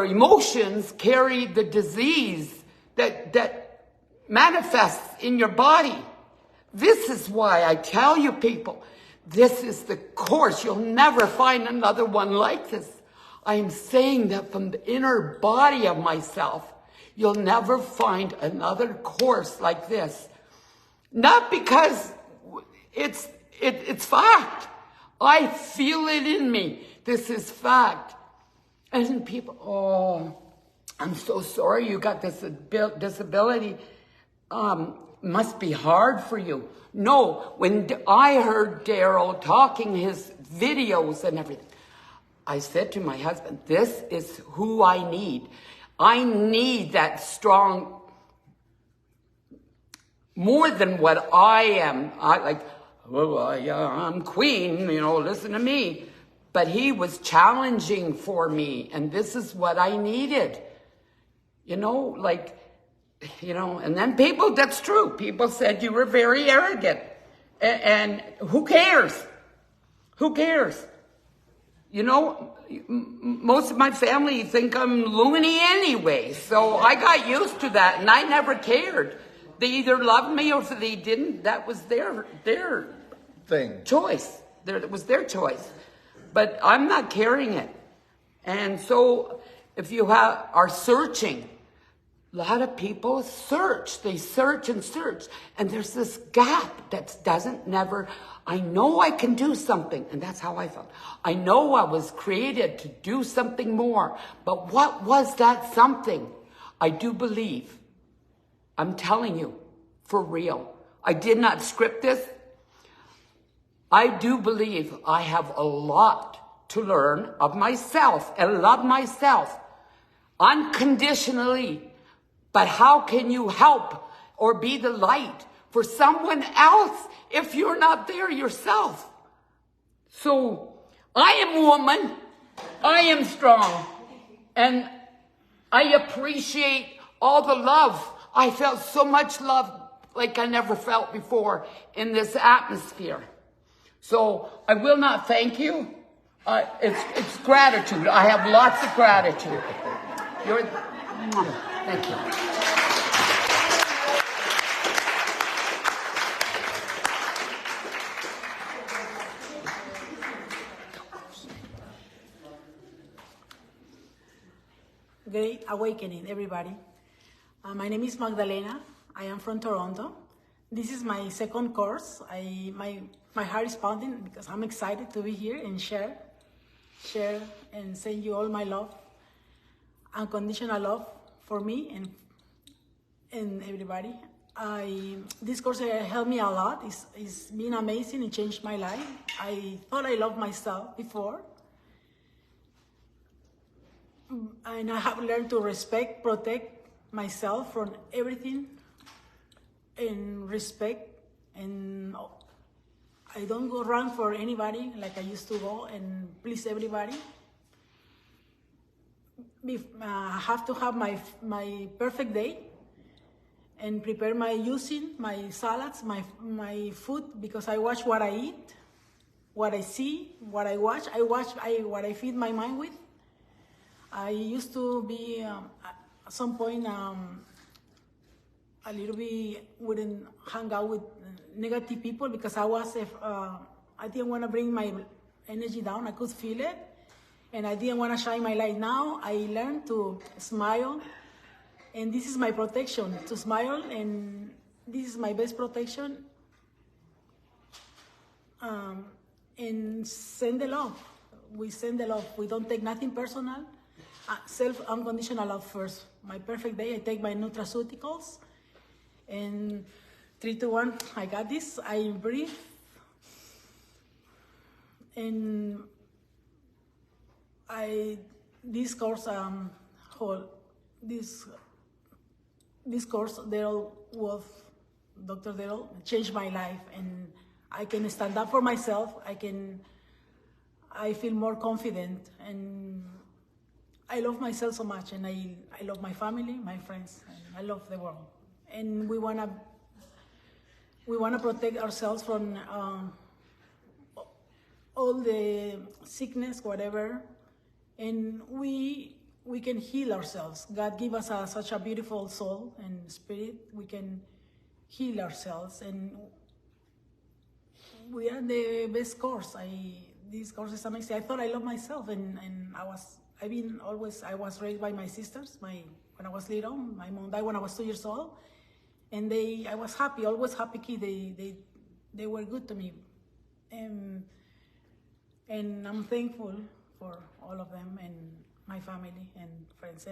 emotions carry the disease that manifests in your body. This is why I tell you people, this is the course. You'll never find another one like this. I am saying that from the inner body of myself. You'll never find another course like this. Not because it's fact. I feel it in me. This is fact. And people, I'm so sorry you got this disability. Must be hard for you. No, when I heard Daryl talking his videos and everything, I said to my husband, this is who I need. I need that strong, more than what I am. I'm queen, listen to me. But he was challenging for me, and this is what I needed. And then people, that's true. People said you were very arrogant. And who cares? Who cares? Most of my family think I'm loony anyway. So I got used to that, and I never cared. They either loved me or if they didn't, that was their thing. choice. It was their choice. But I'm not carrying it. And so if you are searching, a lot of people search. They search and search. And there's this gap that never, I know I can do something. And that's how I felt. I know I was created to do something more. But what was that something? I do believe. I'm telling you, for real. I did not script this. I do believe I have a lot to learn of myself and love myself unconditionally. But how can you help or be the light for someone else if you're not there yourself? So I am woman. I am strong. And I appreciate all the love. I felt so much love like I never felt before in this atmosphere. So I will not thank you. It's gratitude. I have lots of gratitude. Thank you. Great awakening, everybody. My name is Magdalena. I am from Toronto. This is my second course. My heart is pounding because I'm excited to be here and share and send you all my love, unconditional love for me and everybody. This course helped me a lot. It's been amazing. It changed my life. I thought I loved myself before. And I have learned to respect, protect myself from everything and respect, and I don't go around for anybody like I used to go and please everybody. I have to have my perfect day and prepare my salads, my food, because I watch what I eat, what I see, what I watch. What I feed my mind with. I used to be at some point a little bit wouldn't hang out with negative people because I didn't want to bring my energy down. I could feel it, and I didn't want to shine my light. Now I learned to smile, and this is my protection, to smile, and this is my best protection. And send the love. We send the love. We don't take nothing personal. Unconditional love first. My perfect day, I take my nutraceuticals. And 3, 2, 1, I got this. I breathe. And this course, this course, Daryl Wolf, Dr. Daryl, changed my life. And I can stand up for myself. I feel more confident, and I love myself so much, and I love my family, my friends, and I love the world. And we wanna protect ourselves from all the sickness, whatever, and we can heal ourselves. God give us such a beautiful soul and spirit. We can heal ourselves, and we are the best course. This course is amazing. I thought I loved myself, and I was raised by my sisters. When I was little, my mom died when I was 2 years old, and I was happy, always happy kid. They were good to me, and I'm thankful for all of them and my family and friends,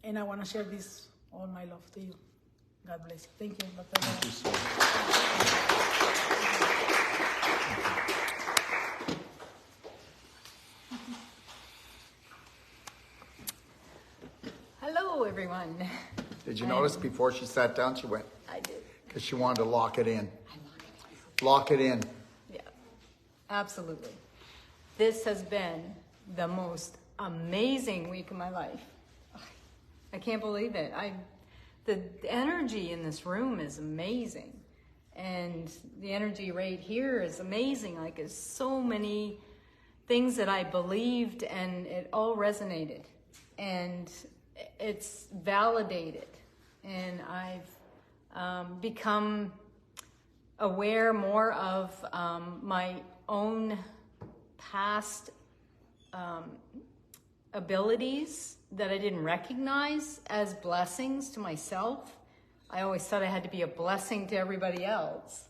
and I want to share this all my love to you. God bless you. Thank you, Dr. Thank you so much. Hello, everyone. Did you notice before she sat down, she went? I did. Because she wanted to lock it in. Lock it in. Yeah, absolutely. This has been the most amazing week of my life. I can't believe it. The energy in this room is amazing. And the energy right here is amazing. Like, there's so many things that I believed, and it all resonated. And it's validated. And I've become aware more of my own past abilities that I didn't recognize as blessings to myself. I always thought I had to be a blessing to everybody else.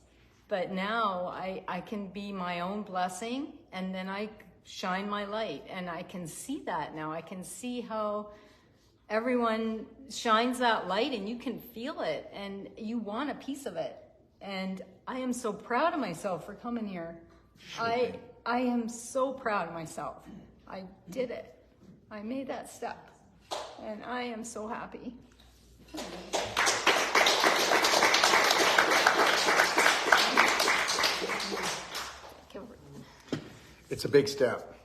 But now I can be my own blessing, and then I shine my light. And I can see that now. I can see how everyone shines that light, and you can feel it, and you want a piece of it. And I am so proud of myself for coming here. I am so proud of myself. I did it. I made that step, and I am so happy. It's a big step.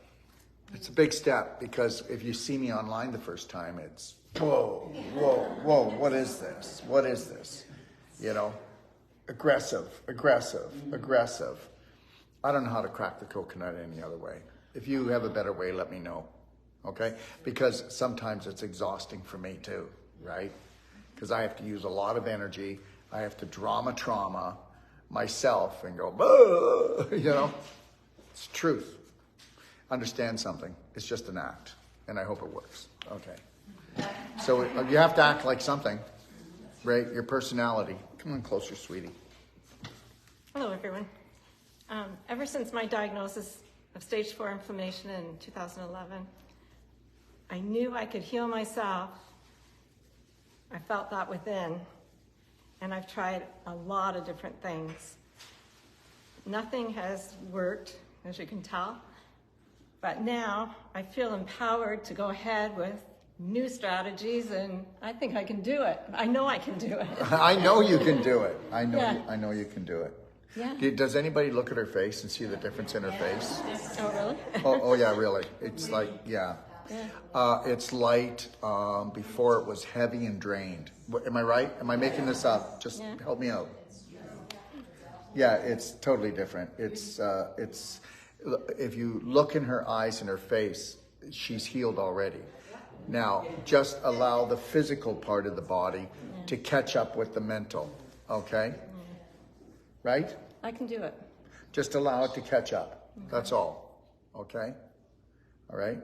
It's a big step, because if you see me online the first time, it's whoa, whoa, whoa, what is this? What is this? You know, aggressive. I don't know how to crack the coconut any other way. If you have a better way, let me know, okay? Because sometimes it's exhausting for me too, right? Because I have to use a lot of energy. I have to trauma myself and go, you know? It's truth. Understand something. It's just an act, and I hope it works. Okay. So you have to act like something, right? Your personality. Come on closer, sweetie. Hello, everyone. Ever since my diagnosis of stage 4 inflammation in 2011, I knew I could heal myself. I felt that within, and I've tried a lot of different things. Nothing has worked, as you can tell, but now I feel empowered to go ahead with new strategies, and I think I can do it. I know I can do it. I know you can do it. I know you can do it. Yeah. Does anybody look at her face and see the difference in her face? Oh, really? Oh yeah, really. It's like, yeah. It's light. Before it was heavy and drained. Am I right? Am I making this up? Just help me out. Yeah, it's totally different. It's if you look in her eyes and her face, she's healed already. Now, just allow the physical part of the body to catch up with the mental, okay? Right? I can do it. Just allow it to catch up. Okay. That's all, okay? All right?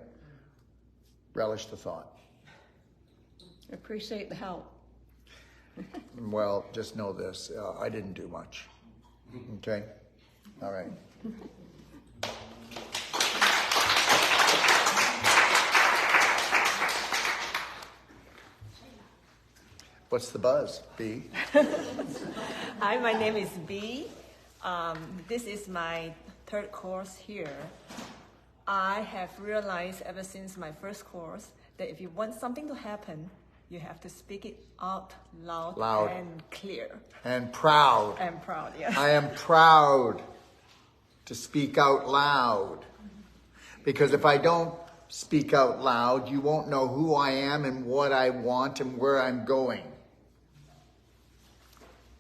Relish the thought. Appreciate the help. Well, just know this. I didn't do much, okay? All right. What's the buzz, B? Hi, my name is B. This is my third course here. I have realized ever since my first course that if you want something to happen, you have to speak it out loud. And clear. And proud. And proud, yes. I am proud to speak out loud. Because if I don't speak out loud, you won't know who I am and what I want and where I'm going.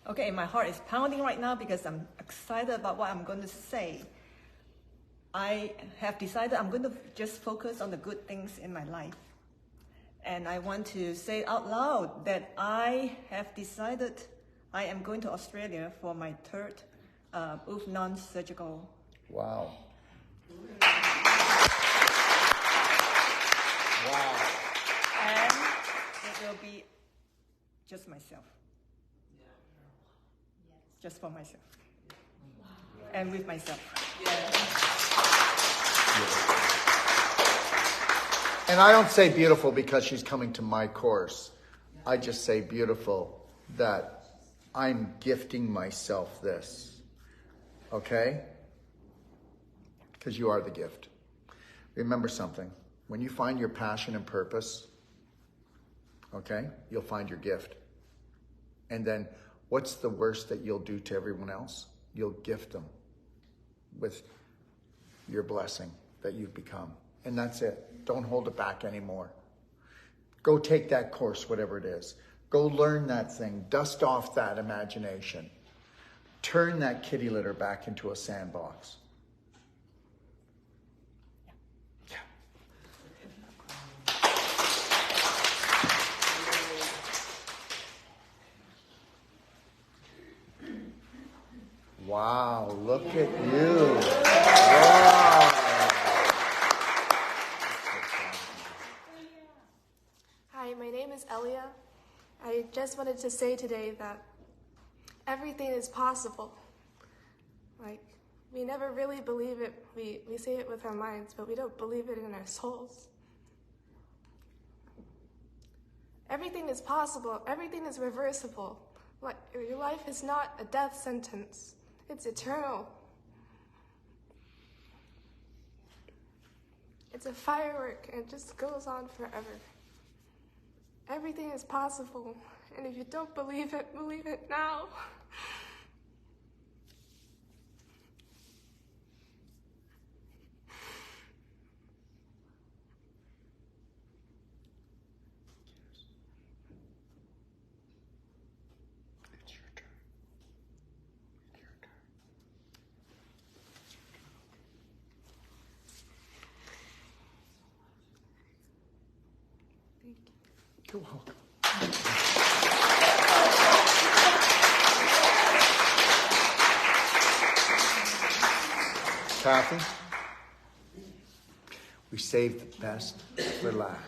Okay, my heart is pounding right now because I'm excited about what I'm going to say. I have decided I'm going to just focus on the good things in my life. And I want to say out loud that I have decided I am going to Australia for my third non-surgical. Wow. And it will be just myself. Just for myself. And with myself. And I don't say beautiful because she's coming to my course. I just say beautiful that I'm gifting myself this. Okay? Because you are the gift. Remember something. When you find your passion and purpose, okay, you'll find your gift. And then what's the worst that you'll do to everyone else? You'll gift them with your blessing that you've become. And that's it. Don't hold it back anymore. Go take that course, whatever it is. Go learn that thing. Dust off that imagination. Turn that kitty litter back into a sandbox. Wow, look at you. Wow. Hi, my name is Elia. I just wanted to say today that everything is possible. Like, we never really believe it. We say it with our minds, but we don't believe it in our souls. Everything is possible. Everything is reversible. Like, your life is not a death sentence. It's eternal. It's a firework, and it just goes on forever. Everything is possible, and if you don't believe it now. You're welcome. Kathy, we saved the best for last.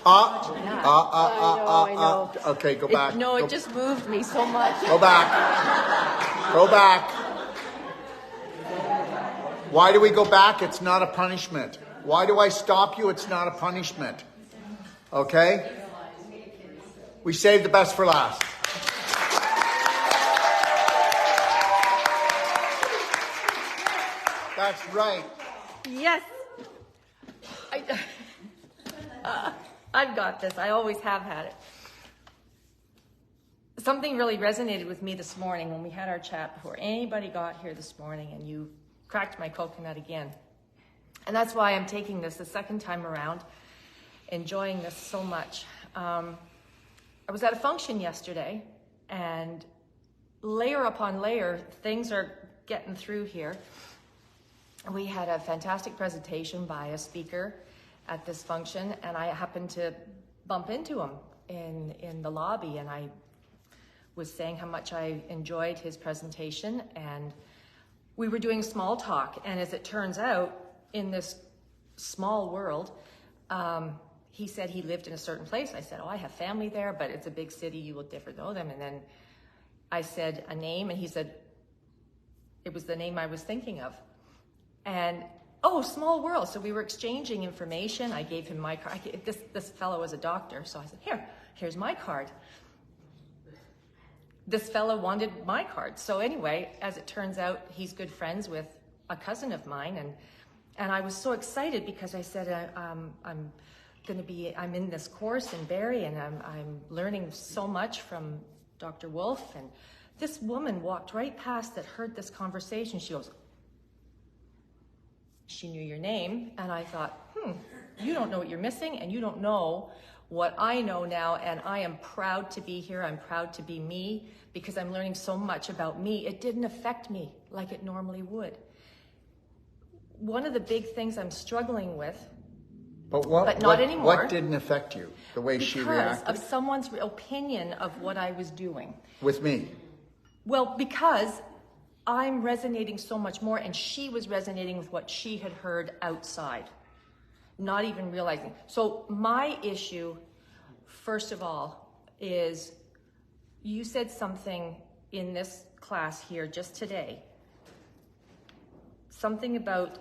I know. Okay, go back. It just moved me so much. Go back. Go back. Why do we go back? It's not a punishment. Why do I stop you? It's not a punishment. Okay? We saved the best for last. That's right. Yes. I've got this. I always have had it. Something really resonated with me this morning when we had our chat before anybody got here this morning, and you cracked my coconut again. And that's why I'm taking this the second time around, enjoying this so much. I was at a function yesterday, and layer upon layer, things are getting through here. We had a fantastic presentation by a speaker at this function, and I happened to bump into him in the lobby, and I was saying how much I enjoyed his presentation, and we were doing small talk, and as it turns out, in this small world, he said he lived in a certain place. I said, oh, I have family there, but it's a big city, you will never know them. And then I said a name, and he said it was the name I was thinking of. And, oh, small world. So we were exchanging information. I gave him my card. This fellow was a doctor, so I said, here's my card. This fellow wanted my card. So anyway, as it turns out, he's good friends with a cousin of mine, and I was so excited because I said, I'm in this course in Barrie, and I'm learning so much from Dr. Wolf. And this woman walked right past that heard this conversation. She goes, she knew your name. And I thought, you don't know what you're missing, and you don't know what I know now. And I am proud to be here. I'm proud to be me because I'm learning so much about me. It didn't affect me like it normally would. One of the big things I'm struggling with, but not anymore. What didn't affect you? The way she reacted? Because of someone's opinion of what I was doing. With me? Well, because I'm resonating so much more, and she was resonating with what she had heard outside, not even realizing. So my issue, first of all, is you said something in this class here just today, something about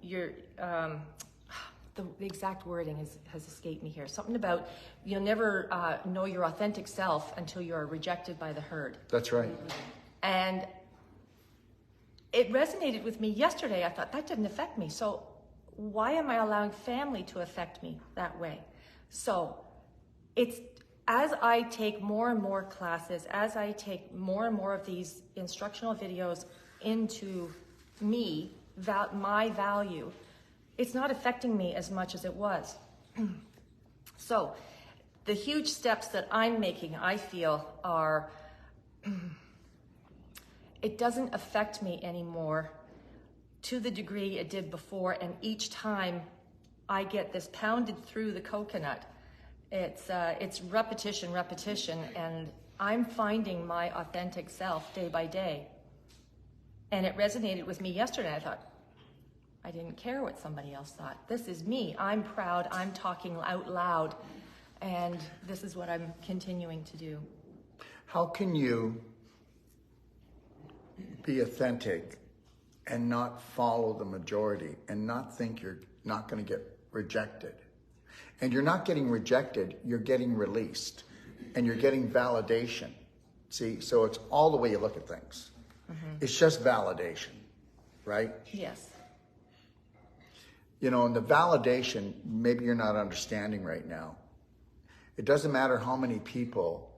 your, the exact wording has escaped me here. Something about you'll never know your authentic self until you're rejected by the herd. That's right. And it resonated with me yesterday. I thought, that didn't affect me. So why am I allowing family to affect me that way? So it's, as I take more and more classes, as I take more and more of these instructional videos into me, my value, it's not affecting me as much as it was. So the huge steps that I'm making, I feel, are, it doesn't affect me anymore to the degree it did before, and each time I get this pounded through the coconut, it's repetition, and I'm finding my authentic self day by day. And it resonated with me yesterday. I thought, I didn't care what somebody else thought. This is me. I'm proud. I'm talking out loud. And this is what I'm continuing to do. How can you be authentic and not follow the majority and not think you're not going to get rejected? And you're not getting rejected, you're getting released. And you're getting validation. See, so it's all the way you look at things. It's just validation, right? Yes. You know, and the validation, maybe you're not understanding right now. It doesn't matter how many people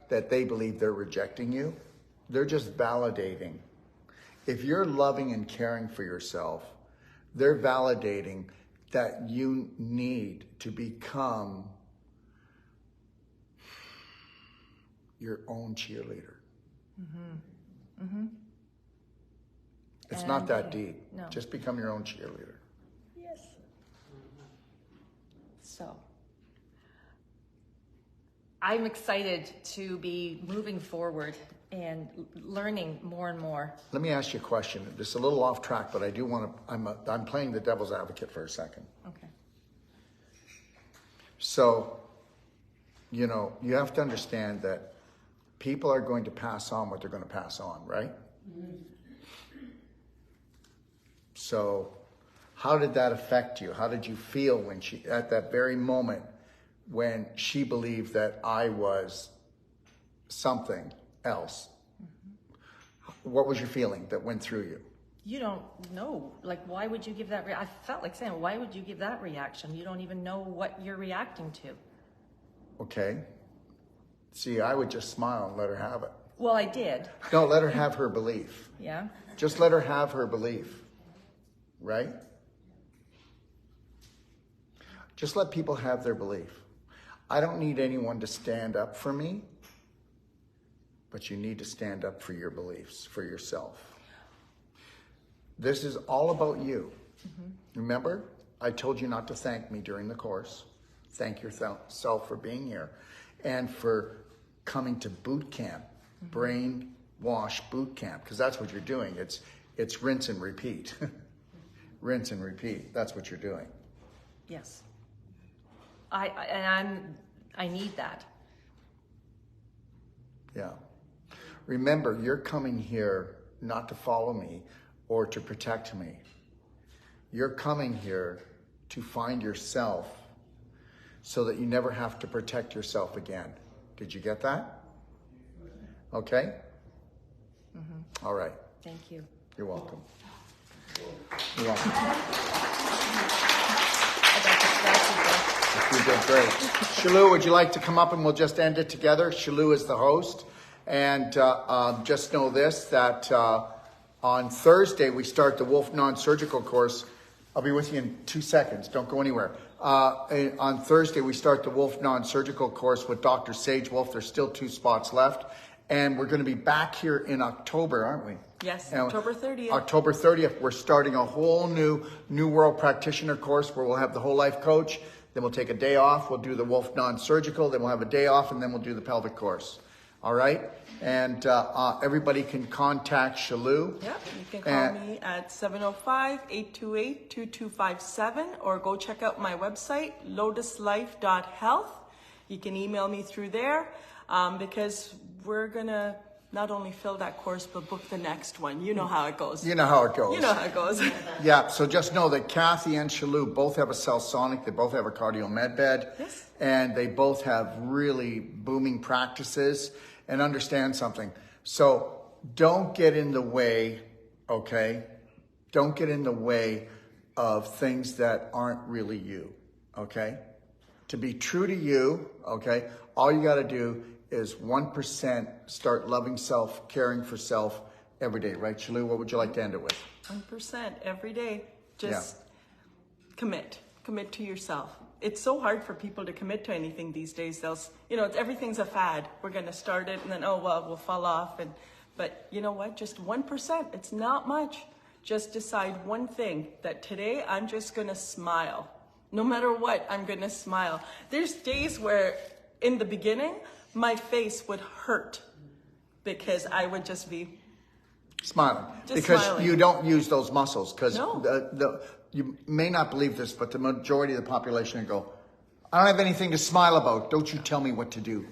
that they believe they're rejecting you. They're just validating. If you're loving and caring for yourself, they're validating that you need to become your own cheerleader. It's And not that deep. No. Just become your own cheerleader. Yes. So, I'm excited to be moving forward and learning more and more. Let me ask you a question. This is a little off track, but I do want to, I'm playing the devil's advocate for a second. Okay. So, you know, you have to understand that people are going to pass on what they're going to pass on, right? So how did that affect you? How did you feel when at that very moment when she believed that I was something else? What was your feeling that went through you? You don't know. Like, why would you give that? I felt like saying, why would you give that reaction? You don't even know what you're reacting to. Okay. See, I would just smile and let her have it. Well, I did. No, let her have her belief. Yeah. Just let her have her belief. Right? Just let people have their belief. I don't need anyone to stand up for me, but you need to stand up for your beliefs, for yourself. This is all about you. Remember, I told you not to thank me during the course. Thank yourself for being here and for coming to boot camp, brainwash boot camp, because that's what you're doing. It's rinse and repeat. Rinse and repeat. That's what you're doing. Yes. I need that. Yeah. Remember, you're coming here not to follow me or to protect me. You're coming here to find yourself so that you never have to protect yourself again. Did you get that? Okay? All right. Thank you. You're welcome. You're welcome. You did great. Shalou, would you like to come up and we'll just end it together? Shalou is the host. And just know this, that on Thursday we start the Wolf Non-Surgical course. I'll be with you in 2 seconds. Don't go anywhere. On Thursday we start the Wolf Non-Surgical course with Dr. Sage Wolf. There's still 2 spots left. And we're going to be back here in October, aren't we? Yes, And October 30th. October 30th, we're starting a whole new World Practitioner course where we'll have the whole life coach. Then we'll take a day off. We'll do the Wolf Non-Surgical. Then we'll have a day off, and then we'll do the pelvic course. All right? And everybody can contact Shalou. Yep, you can call me at 705-828-2257 or go check out my website, lotuslife.health. You can email me through there because we're going to not only fill that course, but book the next one. You know how it goes. You know how it goes. You know how it goes. Yeah, so just know that Kathy and Shalou both have a Cellsonic. They both have a cardio med bed. Yes. And they both have really booming practices. And understand something. So don't get in the way, okay? Don't get in the way of things that aren't really you, okay? To be true to you, okay, all you got to do is 1% start loving self, caring for self every day, right, Shalou? What would you like to end it with? 1% every day. Just commit to yourself. It's so hard for people to commit to anything these days. Everything's a fad. We're going to start it and then, we'll fall off. But you know what? Just 1%. It's not much. Just decide one thing, that today I'm just going to smile. No matter what, I'm going to smile. There's days where in the beginning, my face would hurt because I would just be smiling. Just because smiling. you don't use those muscles. Because No. you may not believe this, but the majority of the population will go, I don't have anything to smile about. Don't you tell me what to do.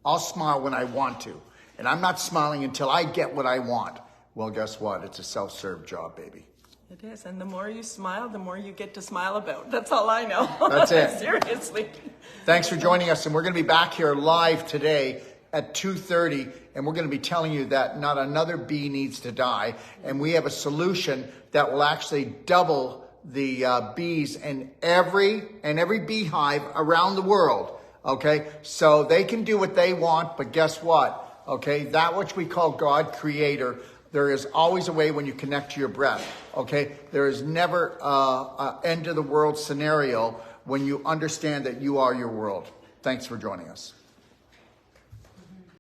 I'll smile when I want to. And I'm not smiling until I get what I want. Well, guess what? It's a self-serve job, baby. It is. And the more you smile, the more you get to smile about. That's all I know. That's it. Seriously. Thanks for joining us. And we're going to be back here live today at 2:30. And we're going to be telling you that not another bee needs to die. And we have a solution that will actually double the bees in every beehive around the world. Okay. So they can do what they want. But guess what? Okay. That which we call God creator. There is always a way when you connect to your breath, okay? There is never an end of the world scenario when you understand that you are your world. Thanks for joining us.